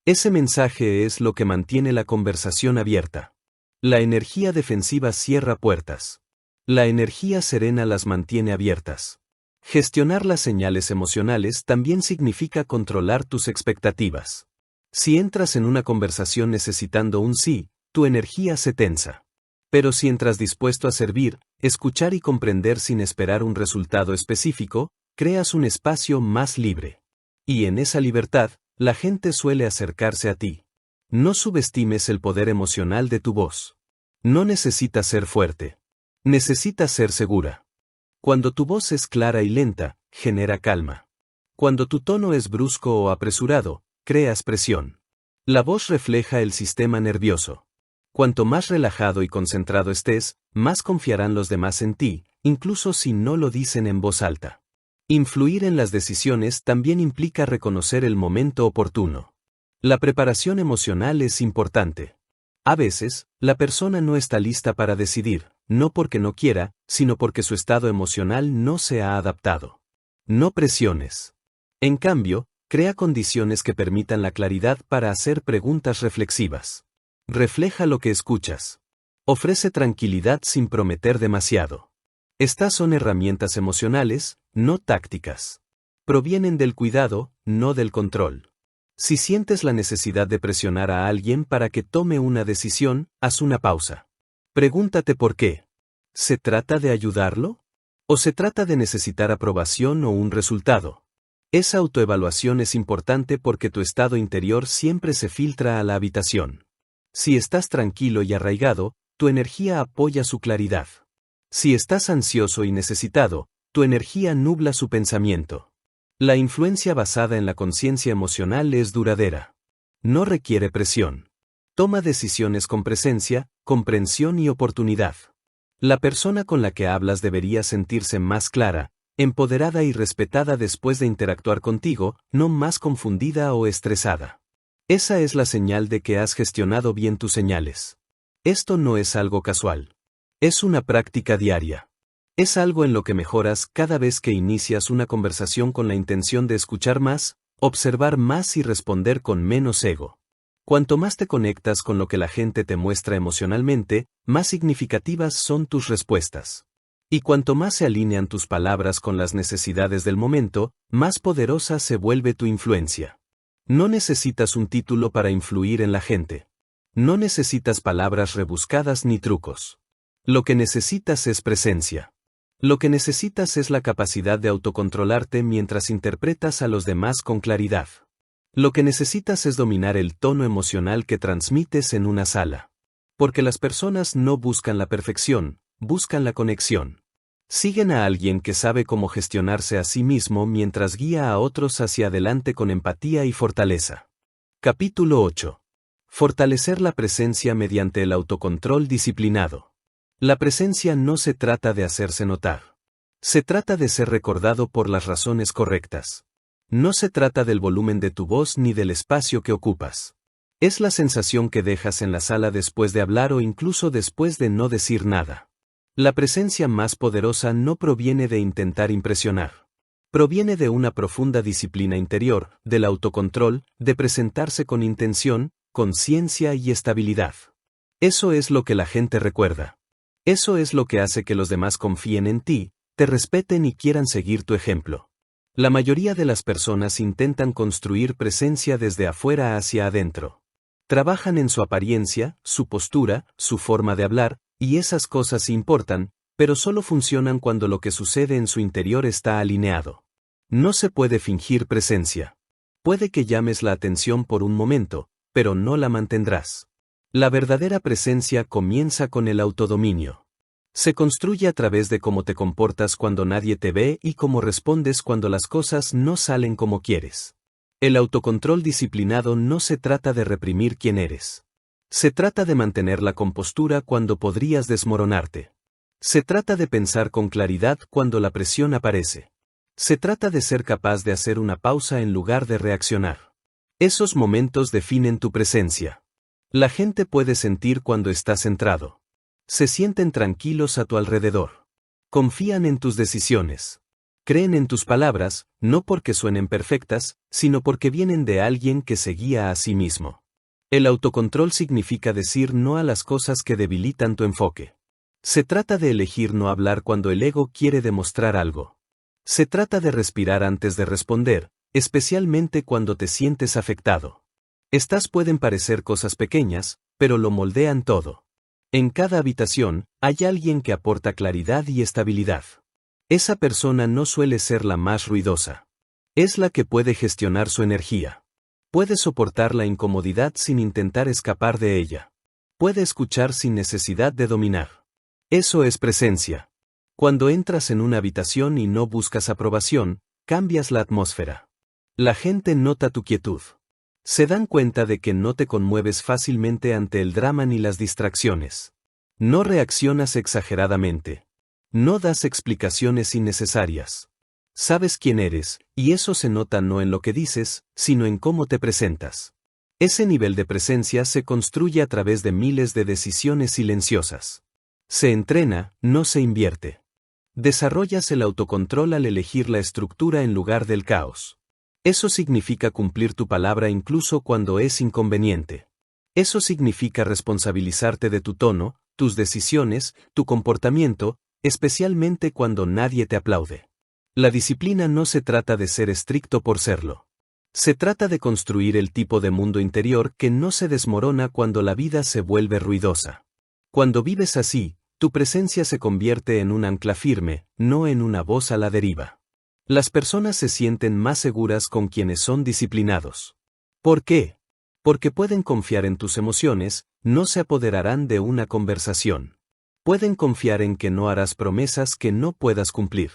Ese mensaje es lo que mantiene la conversación abierta. La energía defensiva cierra puertas. La energía serena las mantiene abiertas. Gestionar las señales emocionales también significa controlar tus expectativas. Si entras en una conversación necesitando un sí, tu energía se tensa. Pero si entras dispuesto a servir, escuchar y comprender sin esperar un resultado específico, creas un espacio más libre. Y en esa libertad, la gente suele acercarse a ti. No subestimes el poder emocional de tu voz. No necesitas ser fuerte. Necesitas ser segura. Cuando tu voz es clara y lenta, genera calma. Cuando tu tono es brusco o apresurado, creas presión. La voz refleja el sistema nervioso. Cuanto más relajado y concentrado estés, más confiarán los demás en ti, incluso si no lo dicen en voz alta. Influir en las decisiones también implica reconocer el momento oportuno. La preparación emocional es importante. A veces, la persona no está lista para decidir, no porque no quiera, sino porque su estado emocional no se ha adaptado. No presiones. En cambio, crea condiciones que permitan la claridad para hacer preguntas reflexivas. Refleja lo que escuchas. Ofrece tranquilidad sin prometer demasiado. Estas son herramientas emocionales, no tácticas. Provienen del cuidado, no del control. Si sientes la necesidad de presionar a alguien para que tome una decisión, haz una pausa. Pregúntate por qué. ¿Se trata de ayudarlo? ¿O se trata de necesitar aprobación o un resultado? Esa autoevaluación es importante porque tu estado interior siempre se filtra a la habitación. Si estás tranquilo y arraigado, tu energía apoya su claridad. Si estás ansioso y necesitado, tu energía nubla su pensamiento. La influencia basada en la conciencia emocional es duradera. No requiere presión. Toma decisiones con presencia, comprensión y oportunidad. La persona con la que hablas debería sentirse más clara, empoderada y respetada después de interactuar contigo, no más confundida o estresada. Esa es la señal de que has gestionado bien tus señales. Esto no es algo casual. Es una práctica diaria. Es algo en lo que mejoras cada vez que inicias una conversación con la intención de escuchar más, observar más y responder con menos ego. Cuanto más te conectas con lo que la gente te muestra emocionalmente, más significativas son tus respuestas. Y cuanto más se alinean tus palabras con las necesidades del momento, más poderosa se vuelve tu influencia. No necesitas un título para influir en la gente. No necesitas palabras rebuscadas ni trucos. Lo que necesitas es presencia. Lo que necesitas es la capacidad de autocontrolarte mientras interpretas a los demás con claridad. Lo que necesitas es dominar el tono emocional que transmites en una sala. Porque las personas no buscan la perfección, buscan la conexión. Siguen a alguien que sabe cómo gestionarse a sí mismo mientras guía a otros hacia adelante con empatía y fortaleza. Capítulo 8. Fortalecer la presencia mediante el autocontrol disciplinado. La presencia no se trata de hacerse notar. Se trata de ser recordado por las razones correctas. No se trata del volumen de tu voz ni del espacio que ocupas. Es la sensación que dejas en la sala después de hablar o incluso después de no decir nada. La presencia más poderosa no proviene de intentar impresionar. Proviene de una profunda disciplina interior, del autocontrol, de presentarse con intención, conciencia y estabilidad. Eso es lo que la gente recuerda. Eso es lo que hace que los demás confíen en ti, te respeten y quieran seguir tu ejemplo. La mayoría de las personas intentan construir presencia desde afuera hacia adentro. Trabajan en su apariencia, su postura, su forma de hablar, y esas cosas importan, pero solo funcionan cuando lo que sucede en su interior está alineado. No se puede fingir presencia. Puede que llames la atención por un momento, pero no la mantendrás. La verdadera presencia comienza con el autodominio. Se construye a través de cómo te comportas cuando nadie te ve y cómo respondes cuando las cosas no salen como quieres. El autocontrol disciplinado no se trata de reprimir quién eres. Se trata de mantener la compostura cuando podrías desmoronarte. Se trata de pensar con claridad cuando la presión aparece. Se trata de ser capaz de hacer una pausa en lugar de reaccionar. Esos momentos definen tu presencia. La gente puede sentir cuando estás centrado. Se sienten tranquilos a tu alrededor. Confían en tus decisiones. Creen en tus palabras, no porque suenen perfectas, sino porque vienen de alguien que se guía a sí mismo. El autocontrol significa decir no a las cosas que debilitan tu enfoque. Se trata de elegir no hablar cuando el ego quiere demostrar algo. Se trata de respirar antes de responder, especialmente cuando te sientes afectado. Estas pueden parecer cosas pequeñas, pero lo moldean todo. En cada habitación, hay alguien que aporta claridad y estabilidad. Esa persona no suele ser la más ruidosa. Es la que puede gestionar su energía. Puede soportar la incomodidad sin intentar escapar de ella. Puede escuchar sin necesidad de dominar. Eso es presencia. Cuando entras en una habitación y no buscas aprobación, cambias la atmósfera. La gente nota tu quietud. Se dan cuenta de que no te conmueves fácilmente ante el drama ni las distracciones. No reaccionas exageradamente. No das explicaciones innecesarias. Sabes quién eres, y eso se nota no en lo que dices, sino en cómo te presentas. Ese nivel de presencia se construye a través de miles de decisiones silenciosas. Se entrena, no se invierte. Desarrollas el autocontrol al elegir la estructura en lugar del caos. Eso significa cumplir tu palabra incluso cuando es inconveniente. Eso significa responsabilizarte de tu tono, tus decisiones, tu comportamiento, especialmente cuando nadie te aplaude. La disciplina no se trata de ser estricto por serlo. Se trata de construir el tipo de mundo interior que no se desmorona cuando la vida se vuelve ruidosa. Cuando vives así, tu presencia se convierte en un ancla firme, no en una voz a la deriva. Las personas se sienten más seguras con quienes son disciplinados. ¿Por qué? Porque pueden confiar en tus emociones, no se apoderarán de una conversación. Pueden confiar en que no harás promesas que no puedas cumplir.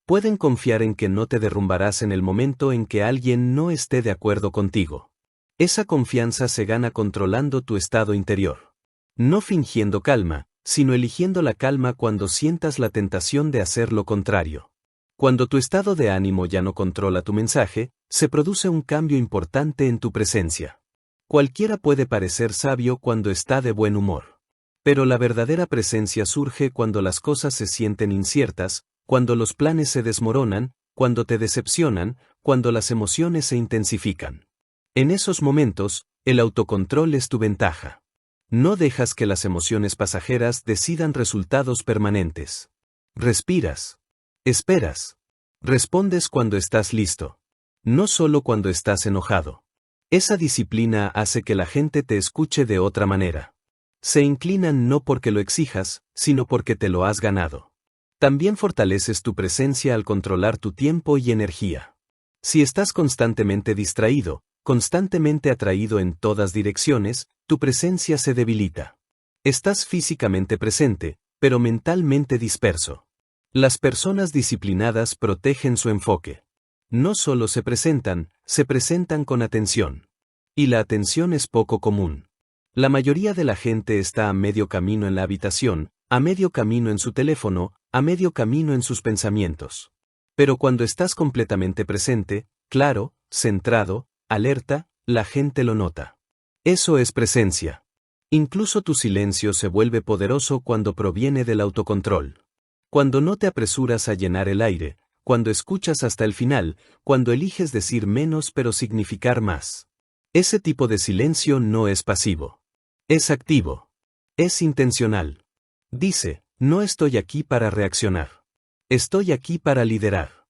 Pueden confiar en que no te derrumbarás en el momento en que alguien no esté de acuerdo contigo. Esa confianza se gana controlando tu estado interior. No fingiendo calma, sino eligiendo la calma cuando sientas la tentación de hacer lo contrario. Cuando tu estado de ánimo ya no controla tu mensaje, se produce un cambio importante en tu presencia. Cualquiera puede parecer sabio cuando está de buen humor. Pero la verdadera presencia surge cuando las cosas se sienten inciertas, cuando los planes se desmoronan, cuando te decepcionan, cuando las emociones se intensifican. En esos momentos, el autocontrol es tu ventaja. No dejas que las emociones pasajeras decidan resultados permanentes. Respiras. Esperas. Respondes cuando estás listo. No solo cuando estás enojado. Esa disciplina hace que la gente te escuche de otra manera. Se inclinan no porque lo exijas, sino porque te lo has ganado. También fortaleces tu presencia al controlar tu tiempo y energía. Si estás constantemente distraído, constantemente atraído en todas direcciones, tu presencia se debilita. Estás físicamente presente, pero mentalmente disperso. Las personas disciplinadas protegen su enfoque. No solo se presentan con atención. Y la atención es poco común. La mayoría de la gente está a medio camino en la habitación, a medio camino en su teléfono, a medio camino en sus pensamientos. Pero cuando estás completamente presente, claro, centrado, alerta, la gente lo nota. Eso es presencia. Incluso tu silencio se vuelve poderoso cuando proviene del autocontrol. Cuando no te apresuras a llenar el aire, cuando escuchas hasta el final, cuando eliges decir menos pero significar más. Ese tipo de silencio no es pasivo. Es activo. Es intencional. Dice, no estoy aquí para reaccionar. Estoy aquí para liderar.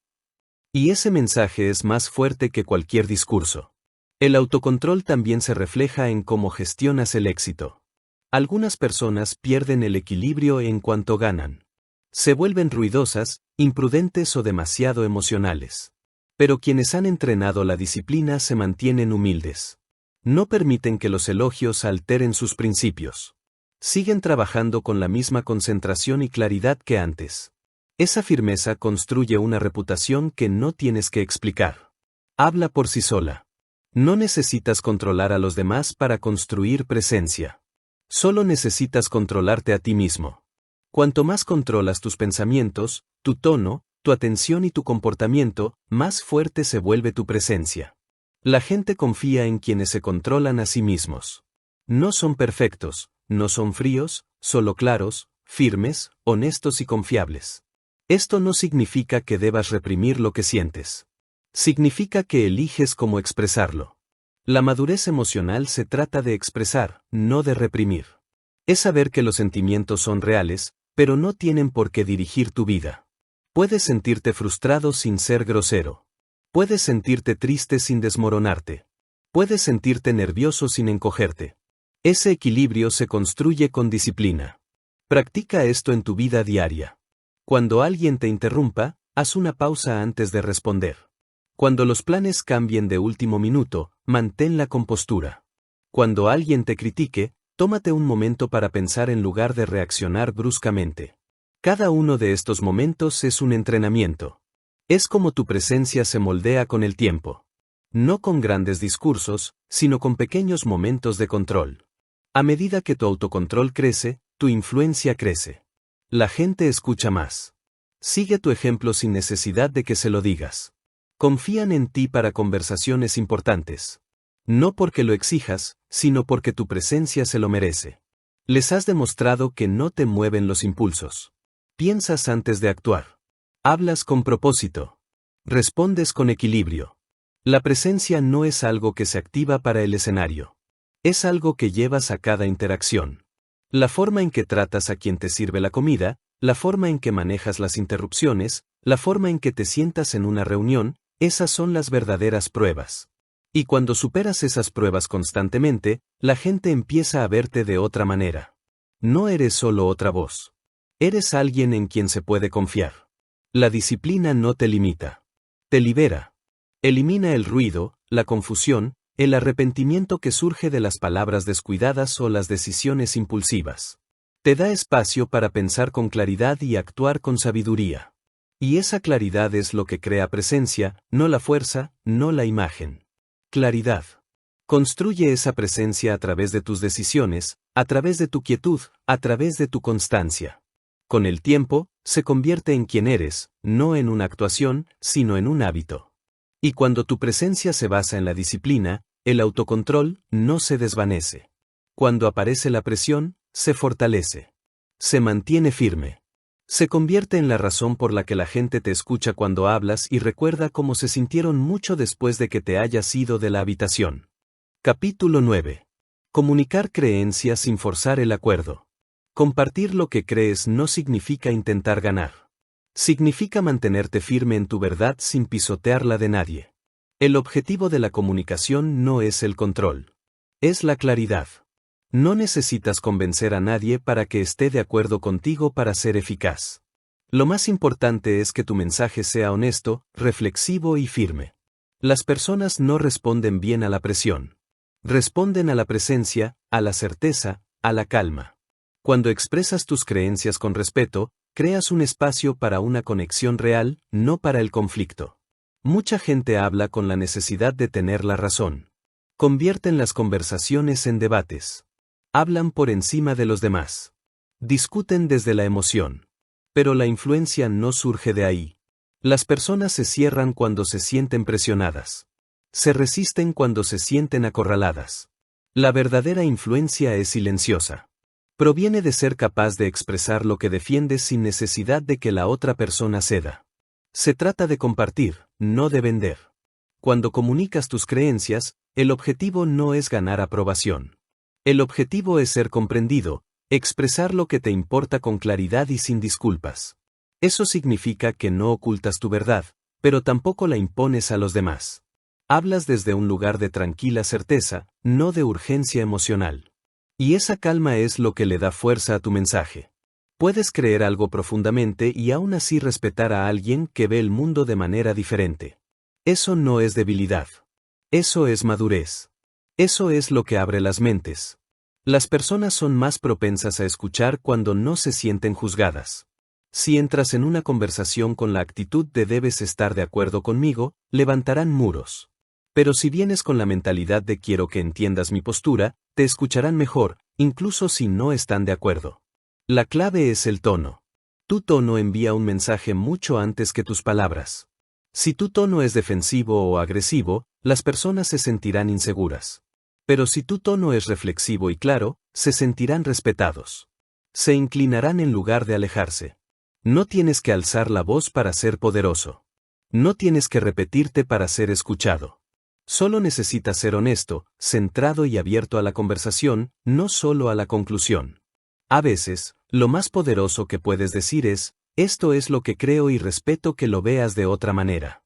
Y ese mensaje es más fuerte que cualquier discurso. El autocontrol también se refleja en cómo gestionas el éxito. Algunas personas pierden el equilibrio en cuanto ganan. Se vuelven ruidosas, imprudentes o demasiado emocionales. Pero quienes han entrenado la disciplina se mantienen humildes. No permiten que los elogios alteren sus principios. Siguen trabajando con la misma concentración y claridad que antes. Esa firmeza construye una reputación que no tienes que explicar. Habla por sí sola. No necesitas controlar a los demás para construir presencia. Solo necesitas controlarte a ti mismo. Cuanto más controlas tus pensamientos, tu tono, tu atención y tu comportamiento, más fuerte se vuelve tu presencia. La gente confía en quienes se controlan a sí mismos. No son perfectos, no son fríos, solo claros, firmes, honestos y confiables. Esto no significa que debas reprimir lo que sientes. Significa que eliges cómo expresarlo. La madurez emocional se trata de expresar, no de reprimir. Es saber que los sentimientos son reales, pero no tienen por qué dirigir tu vida. Puedes sentirte frustrado sin ser grosero. Puedes sentirte triste sin desmoronarte. Puedes sentirte nervioso sin encogerte. Ese equilibrio se construye con disciplina. Practica esto en tu vida diaria. Cuando alguien te interrumpa, haz una pausa antes de responder. Cuando los planes cambien de último minuto, mantén la compostura. Cuando alguien te critique, tómate un momento para pensar en lugar de reaccionar bruscamente. Cada uno de estos momentos es un entrenamiento. Es como tu presencia se moldea con el tiempo. No con grandes discursos, sino con pequeños momentos de control. A medida que tu autocontrol crece, tu influencia crece. La gente escucha más. Sigue tu ejemplo sin necesidad de que se lo digas. Confían en ti para conversaciones importantes. No porque lo exijas, sino porque tu presencia se lo merece. Les has demostrado que no te mueven los impulsos. Piensas antes de actuar. Hablas con propósito. Respondes con equilibrio. La presencia no es algo que se activa para el escenario. Es algo que llevas a cada interacción. La forma en que tratas a quien te sirve la comida, la forma en que manejas las interrupciones, la forma en que te sientas en una reunión, esas son las verdaderas pruebas. Y cuando superas esas pruebas constantemente, la gente empieza a verte de otra manera. No eres solo otra voz. Eres alguien en quien se puede confiar. La disciplina no te limita. Te libera. Elimina el ruido, la confusión, el arrepentimiento que surge de las palabras descuidadas o las decisiones impulsivas. Te da espacio para pensar con claridad y actuar con sabiduría. Y esa claridad es lo que crea presencia, no la fuerza, no la imagen. Claridad. Construye esa presencia a través de tus decisiones, a través de tu quietud, a través de tu constancia. Con el tiempo, se convierte en quien eres, no en una actuación, sino en un hábito. Y cuando tu presencia se basa en la disciplina, el autocontrol no se desvanece. Cuando aparece la presión, se fortalece. Se mantiene firme. Se convierte en la razón por la que la gente te escucha cuando hablas y recuerda cómo se sintieron mucho después de que te hayas ido de la habitación. Capítulo 9. Comunicar creencias sin forzar el acuerdo. Compartir lo que crees no significa intentar ganar. Significa mantenerte firme en tu verdad sin pisotear la de nadie. El objetivo de la comunicación no es el control. Es la claridad. No necesitas convencer a nadie para que esté de acuerdo contigo para ser eficaz. Lo más importante es que tu mensaje sea honesto, reflexivo y firme. Las personas no responden bien a la presión. Responden a la presencia, a la certeza, a la calma. Cuando expresas tus creencias con respeto, creas un espacio para una conexión real, no para el conflicto. Mucha gente habla con la necesidad de tener la razón. Convierten las conversaciones en debates. Hablan por encima de los demás. Discuten desde la emoción. Pero la influencia no surge de ahí. Las personas se cierran cuando se sienten presionadas. Se resisten cuando se sienten acorraladas. La verdadera influencia es silenciosa. Proviene de ser capaz de expresar lo que defiendes sin necesidad de que la otra persona ceda. Se trata de compartir, no de vender. Cuando comunicas tus creencias, el objetivo no es ganar aprobación. El objetivo es ser comprendido, expresar lo que te importa con claridad y sin disculpas. Eso significa que no ocultas tu verdad, pero tampoco la impones a los demás. Hablas desde un lugar de tranquila certeza, no de urgencia emocional. Y esa calma es lo que le da fuerza a tu mensaje. Puedes creer algo profundamente y aún así respetar a alguien que ve el mundo de manera diferente. Eso no es debilidad. Eso es madurez. Eso es lo que abre las mentes. Las personas son más propensas a escuchar cuando no se sienten juzgadas. Si entras en una conversación con la actitud de debes estar de acuerdo conmigo, levantarán muros. Pero si vienes con la mentalidad de quiero que entiendas mi postura, te escucharán mejor, incluso si no están de acuerdo. La clave es el tono. Tu tono envía un mensaje mucho antes que tus palabras. Si tu tono es defensivo o agresivo, las personas se sentirán inseguras. Pero si tu tono es reflexivo y claro, se sentirán respetados. Se inclinarán en lugar de alejarse. No tienes que alzar la voz para ser poderoso. No tienes que repetirte para ser escuchado. Solo necesitas ser honesto, centrado y abierto a la conversación, no solo a la conclusión. A veces, lo más poderoso que puedes decir es, esto es lo que creo y respeto que lo veas de otra manera.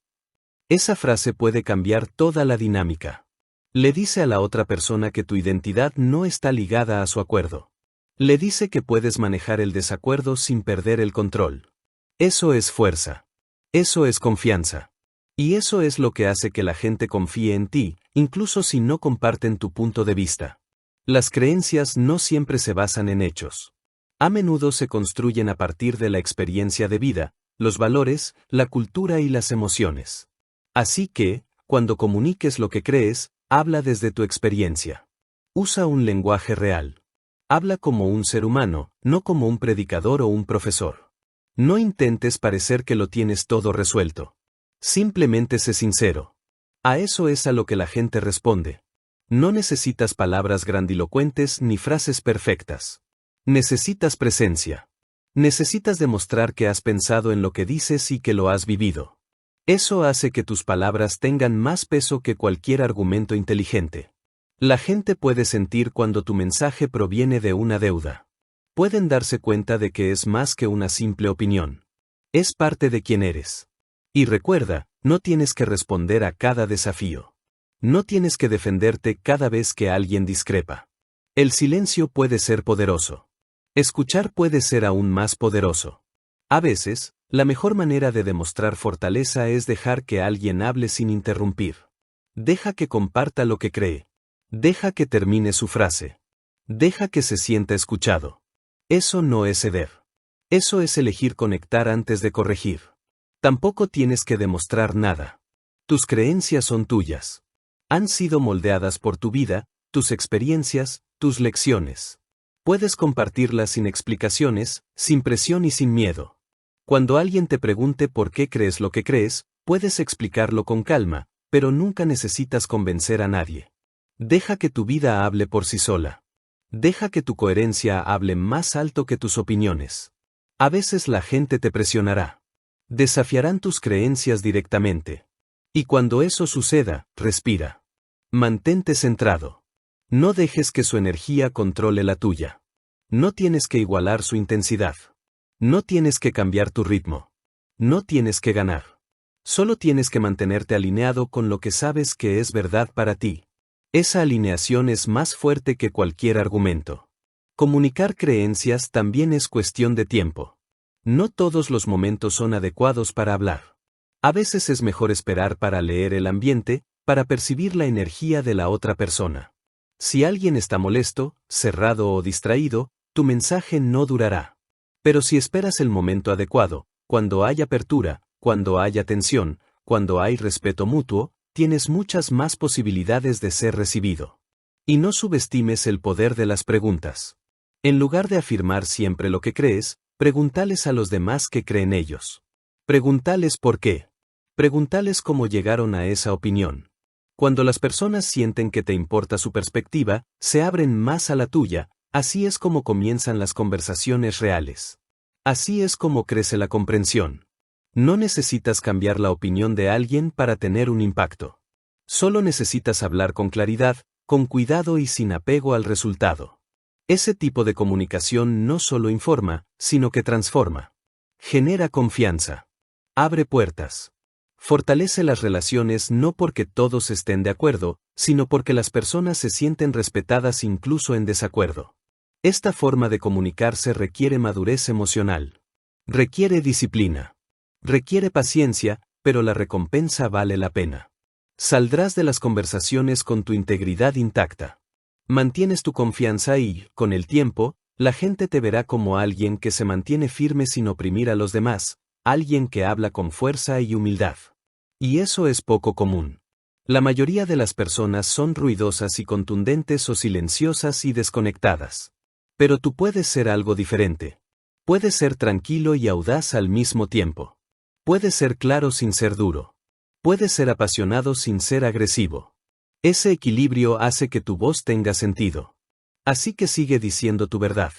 Esa frase puede cambiar toda la dinámica. Le dice a la otra persona que tu identidad no está ligada a su acuerdo. Le dice que puedes manejar el desacuerdo sin perder el control. Eso es fuerza. Eso es confianza. Y eso es lo que hace que la gente confíe en ti, incluso si no comparten tu punto de vista. Las creencias no siempre se basan en hechos. A menudo se construyen a partir de la experiencia de vida, los valores, la cultura y las emociones. Así que, cuando comuniques lo que crees, habla desde tu experiencia. Usa un lenguaje real. Habla como un ser humano, no como un predicador o un profesor. No intentes parecer que lo tienes todo resuelto. Simplemente sé sincero. A eso es a lo que la gente responde. No necesitas palabras grandilocuentes ni frases perfectas. Necesitas presencia. Necesitas demostrar que has pensado en lo que dices y que lo has vivido. Eso hace que tus palabras tengan más peso que cualquier argumento inteligente. La gente puede sentir cuando tu mensaje proviene de una deuda. Pueden darse cuenta de que es más que una simple opinión. Es parte de quién eres. Y recuerda, no tienes que responder a cada desafío. No tienes que defenderte cada vez que alguien discrepa. El silencio puede ser poderoso. Escuchar puede ser aún más poderoso. A veces, la mejor manera de demostrar fortaleza es dejar que alguien hable sin interrumpir. Deja que comparta lo que cree. Deja que termine su frase. Deja que se sienta escuchado. Eso no es ceder. Eso es elegir conectar antes de corregir. Tampoco tienes que demostrar nada. Tus creencias son tuyas. Han sido moldeadas por tu vida, tus experiencias, tus lecciones. Puedes compartirlas sin explicaciones, sin presión y sin miedo. Cuando alguien te pregunte por qué crees lo que crees, puedes explicarlo con calma, pero nunca necesitas convencer a nadie. Deja que tu vida hable por sí sola. Deja que tu coherencia hable más alto que tus opiniones. A veces la gente te presionará. Desafiarán tus creencias directamente. Y cuando eso suceda, respira. Mantente centrado. No dejes que su energía controle la tuya. No tienes que igualar su intensidad. No tienes que cambiar tu ritmo. No tienes que ganar. Solo tienes que mantenerte alineado con lo que sabes que es verdad para ti. Esa alineación es más fuerte que cualquier argumento. Comunicar creencias también es cuestión de tiempo. No todos los momentos son adecuados para hablar. A veces es mejor esperar para leer el ambiente, para percibir la energía de la otra persona. Si alguien está molesto, cerrado o distraído, tu mensaje no durará. Pero si esperas el momento adecuado, cuando hay apertura, cuando hay atención, cuando hay respeto mutuo, tienes muchas más posibilidades de ser recibido. Y no subestimes el poder de las preguntas. En lugar de afirmar siempre lo que crees, pregúntales a los demás qué creen ellos. Pregúntales por qué. Pregúntales cómo llegaron a esa opinión. Cuando las personas sienten que te importa su perspectiva, se abren más a la tuya, así es como comienzan las conversaciones reales. Así es como crece la comprensión. No necesitas cambiar la opinión de alguien para tener un impacto. Solo necesitas hablar con claridad, con cuidado y sin apego al resultado. Ese tipo de comunicación no solo informa, sino que transforma. Genera confianza. Abre puertas. Fortalece las relaciones no porque todos estén de acuerdo, sino porque las personas se sienten respetadas incluso en desacuerdo. Esta forma de comunicarse requiere madurez emocional. Requiere disciplina. Requiere paciencia, pero la recompensa vale la pena. Saldrás de las conversaciones con tu integridad intacta. Mantienes tu confianza y, con el tiempo, la gente te verá como alguien que se mantiene firme sin oprimir a los demás, alguien que habla con fuerza y humildad. Y eso es poco común. La mayoría de las personas son ruidosas y contundentes o silenciosas y desconectadas. Pero tú puedes ser algo diferente. Puedes ser tranquilo y audaz al mismo tiempo. Puedes ser claro sin ser duro. Puedes ser apasionado sin ser agresivo. Ese equilibrio hace que tu voz tenga sentido. Así que sigue diciendo tu verdad.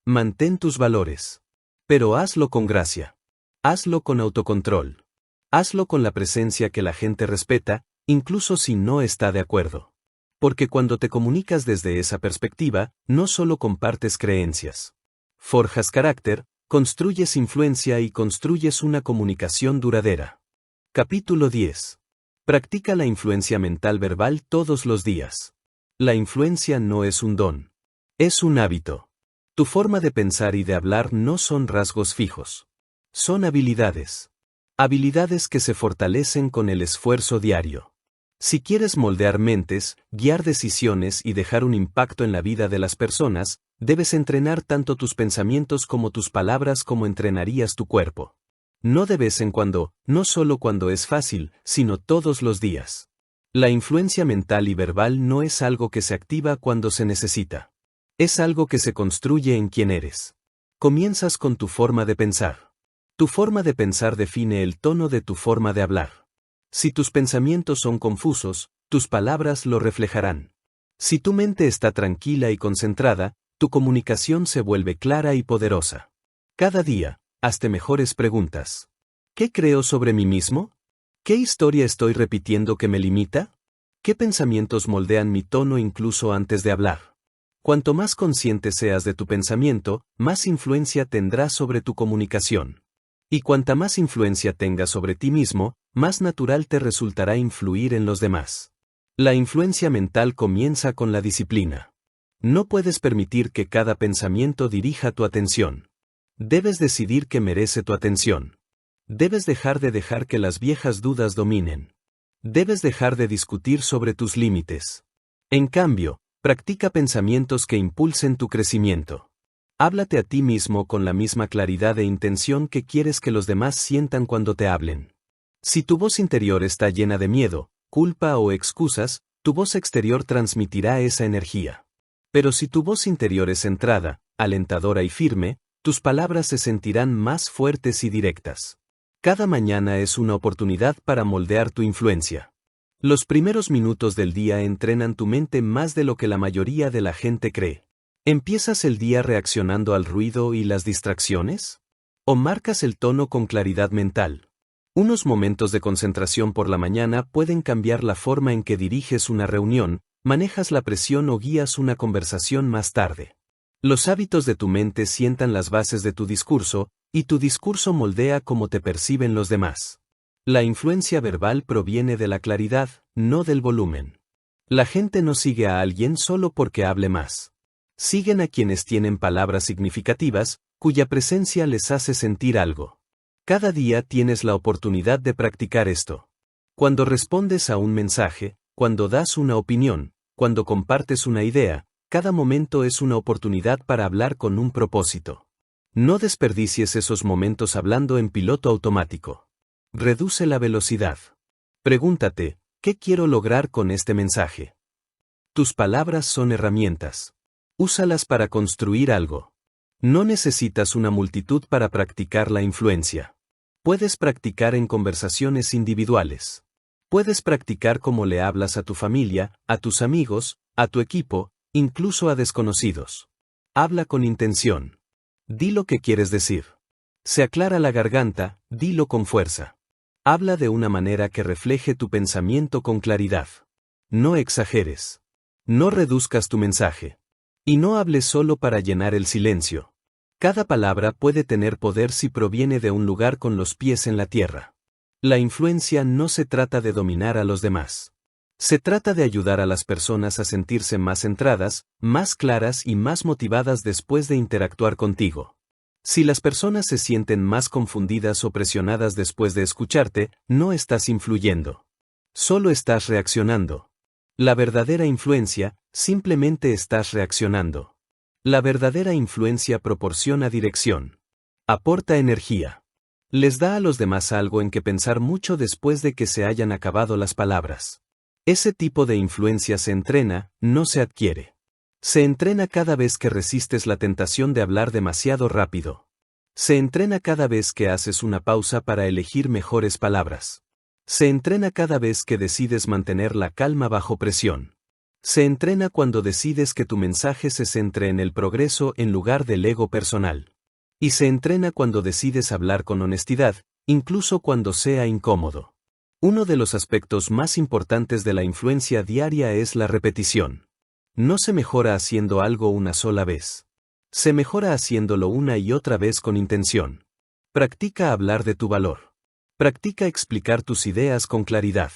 Mantén tus valores. Pero hazlo con gracia. Hazlo con autocontrol. Hazlo con la presencia que la gente respeta, incluso si no está de acuerdo. Porque cuando te comunicas desde esa perspectiva, no solo compartes creencias. Forjas carácter, construyes influencia y construyes una comunicación duradera. Capítulo 10. Practica la influencia mental verbal todos los días. La influencia no es un don. Es un hábito. Tu forma de pensar y de hablar no son rasgos fijos. Son habilidades. Habilidades que se fortalecen con el esfuerzo diario. Si quieres moldear mentes, guiar decisiones y dejar un impacto en la vida de las personas, debes entrenar tanto tus pensamientos como tus palabras como entrenarías tu cuerpo. No de vez en cuando, no solo cuando es fácil, sino todos los días. La influencia mental y verbal no es algo que se activa cuando se necesita. Es algo que se construye en quien eres. Comienzas con tu forma de pensar. Tu forma de pensar define el tono de tu forma de hablar. Si tus pensamientos son confusos, tus palabras lo reflejarán. Si tu mente está tranquila y concentrada, tu comunicación se vuelve clara y poderosa. Cada día, hazte mejores preguntas. ¿Qué creo sobre mí mismo? ¿Qué historia estoy repitiendo que me limita? ¿Qué pensamientos moldean mi tono incluso antes de hablar? Cuanto más consciente seas de tu pensamiento, más influencia tendrás sobre tu comunicación. Y cuanta más influencia tengas sobre ti mismo, más natural te resultará influir en los demás. La influencia mental comienza con la disciplina. No puedes permitir que cada pensamiento dirija tu atención. Debes decidir que merece tu atención. Debes dejar que las viejas dudas dominen. Debes dejar de discutir sobre tus límites. En cambio, practica pensamientos que impulsen tu crecimiento. Háblate a ti mismo con la misma claridad e intención que quieres que los demás sientan cuando te hablen. Si tu voz interior está llena de miedo, culpa o excusas, tu voz exterior transmitirá esa energía. Pero si tu voz interior es centrada, alentadora y firme, tus palabras se sentirán más fuertes y directas. Cada mañana es una oportunidad para moldear tu influencia. Los primeros minutos del día entrenan tu mente más de lo que la mayoría de la gente cree. ¿Empiezas el día reaccionando al ruido y las distracciones? ¿O marcas el tono con claridad mental? Unos momentos de concentración por la mañana pueden cambiar la forma en que diriges una reunión, manejas la presión o guías una conversación más tarde. Los hábitos de tu mente sientan las bases de tu discurso, y tu discurso moldea cómo te perciben los demás. La influencia verbal proviene de la claridad, no del volumen. La gente no sigue a alguien solo porque hable más. Siguen a quienes tienen palabras significativas, cuya presencia les hace sentir algo. Cada día tienes la oportunidad de practicar esto. Cuando respondes a un mensaje, cuando das una opinión, cuando compartes una idea, cada momento es una oportunidad para hablar con un propósito. No desperdicies esos momentos hablando en piloto automático. Reduce la velocidad. Pregúntate, ¿qué quiero lograr con este mensaje? Tus palabras son herramientas. Úsalas para construir algo. No necesitas una multitud para practicar la influencia. Puedes practicar en conversaciones individuales. Puedes practicar cómo le hablas a tu familia, a tus amigos, a tu equipo, incluso a desconocidos. Habla con intención. Di lo que quieres decir. Se aclara la garganta, dilo con fuerza. Habla de una manera que refleje tu pensamiento con claridad. No exageres. No reduzcas tu mensaje. Y no hables solo para llenar el silencio. Cada palabra puede tener poder si proviene de un lugar con los pies en la tierra. La influencia no se trata de dominar a los demás. Se trata de ayudar a las personas a sentirse más centradas, más claras y más motivadas después de interactuar contigo. Si las personas se sienten más confundidas o presionadas después de escucharte, no estás influyendo. Solo estás reaccionando. La verdadera influencia, simplemente estás reaccionando. La verdadera influencia proporciona dirección. Aporta energía. Les da a los demás algo en que pensar mucho después de que se hayan acabado las palabras. Ese tipo de influencia se entrena, no se adquiere. Se entrena cada vez que resistes la tentación de hablar demasiado rápido. Se entrena cada vez que haces una pausa para elegir mejores palabras. Se entrena cada vez que decides mantener la calma bajo presión. Se entrena cuando decides que tu mensaje se centre en el progreso en lugar del ego personal. Y se entrena cuando decides hablar con honestidad, incluso cuando sea incómodo. Uno de los aspectos más importantes de la influencia diaria es la repetición. No se mejora haciendo algo una sola vez. Se mejora haciéndolo una y otra vez con intención. Practica hablar de tu valor. Practica explicar tus ideas con claridad.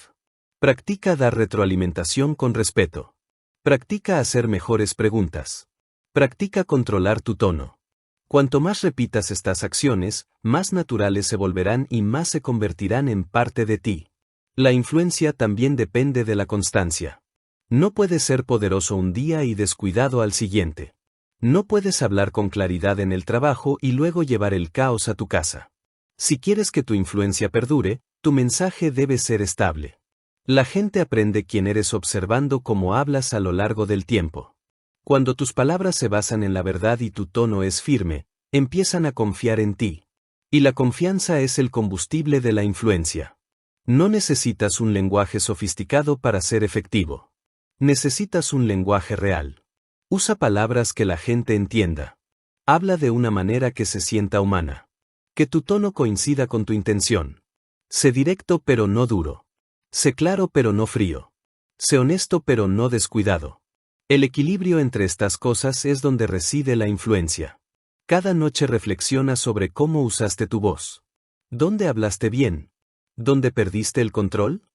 Practica dar retroalimentación con respeto. Practica hacer mejores preguntas. Practica controlar tu tono. Cuanto más repitas estas acciones, más naturales se volverán y más se convertirán en parte de ti. La influencia también depende de la constancia. No puedes ser poderoso un día y descuidado al siguiente. No puedes hablar con claridad en el trabajo y luego llevar el caos a tu casa. Si quieres que tu influencia perdure, tu mensaje debe ser estable. La gente aprende quién eres observando cómo hablas a lo largo del tiempo. Cuando tus palabras se basan en la verdad y tu tono es firme, empiezan a confiar en ti. Y la confianza es el combustible de la influencia. No necesitas un lenguaje sofisticado para ser efectivo. Necesitas un lenguaje real. Usa palabras que la gente entienda. Habla de una manera que se sienta humana. Que tu tono coincida con tu intención. Sé directo pero no duro. Sé claro pero no frío. Sé honesto pero no descuidado. El equilibrio entre estas cosas es donde reside la influencia. Cada noche reflexiona sobre cómo usaste tu voz. ¿Dónde hablaste bien? ¿Dónde perdiste el control?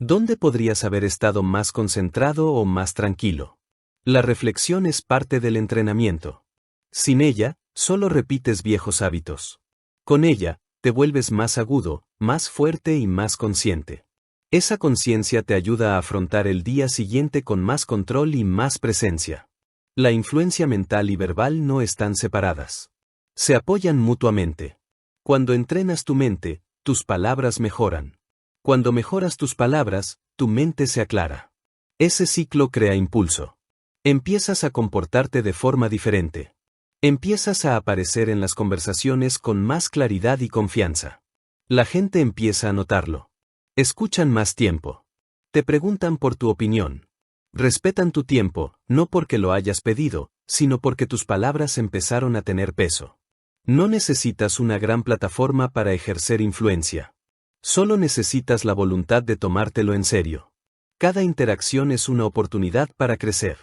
¿Dónde podrías haber estado más concentrado o más tranquilo? La reflexión es parte del entrenamiento. Sin ella, solo repites viejos hábitos. Con ella, te vuelves más agudo, más fuerte y más consciente. Esa conciencia te ayuda a afrontar el día siguiente con más control y más presencia. La influencia mental y verbal no están separadas. Se apoyan mutuamente. Cuando entrenas tu mente, tus palabras mejoran. Cuando mejoras tus palabras, tu mente se aclara. Ese ciclo crea impulso. Empiezas a comportarte de forma diferente. Empiezas a aparecer en las conversaciones con más claridad y confianza. La gente empieza a notarlo. Escuchan más tiempo. Te preguntan por tu opinión. Respetan tu tiempo, no porque lo hayas pedido, sino porque tus palabras empezaron a tener peso. No necesitas una gran plataforma para ejercer influencia. Solo necesitas la voluntad de tomártelo en serio. Cada interacción es una oportunidad para crecer.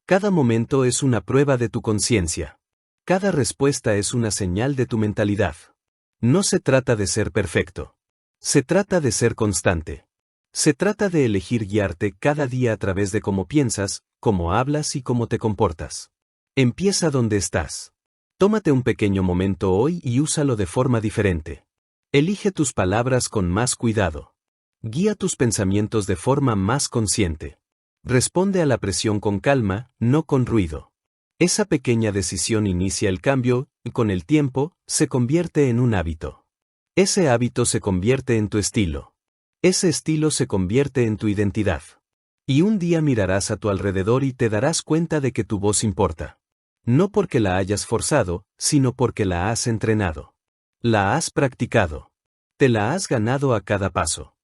Cada momento es una prueba de tu conciencia. Cada respuesta es una señal de tu mentalidad. No se trata de ser perfecto. Se trata de ser constante. Se trata de elegir guiarte cada día a través de cómo piensas, cómo hablas y cómo te comportas. Empieza donde estás. Tómate un pequeño momento hoy y úsalo de forma diferente. Elige tus palabras con más cuidado. Guía tus pensamientos de forma más consciente. Responde a la presión con calma, no con ruido. Esa pequeña decisión inicia el cambio, y con el tiempo, se convierte en un hábito. Ese hábito se convierte en tu estilo. Ese estilo se convierte en tu identidad. Y un día mirarás a tu alrededor y te darás cuenta de que tu voz importa. No porque la hayas forzado, sino porque la has entrenado. La has practicado. Te la has ganado a cada paso.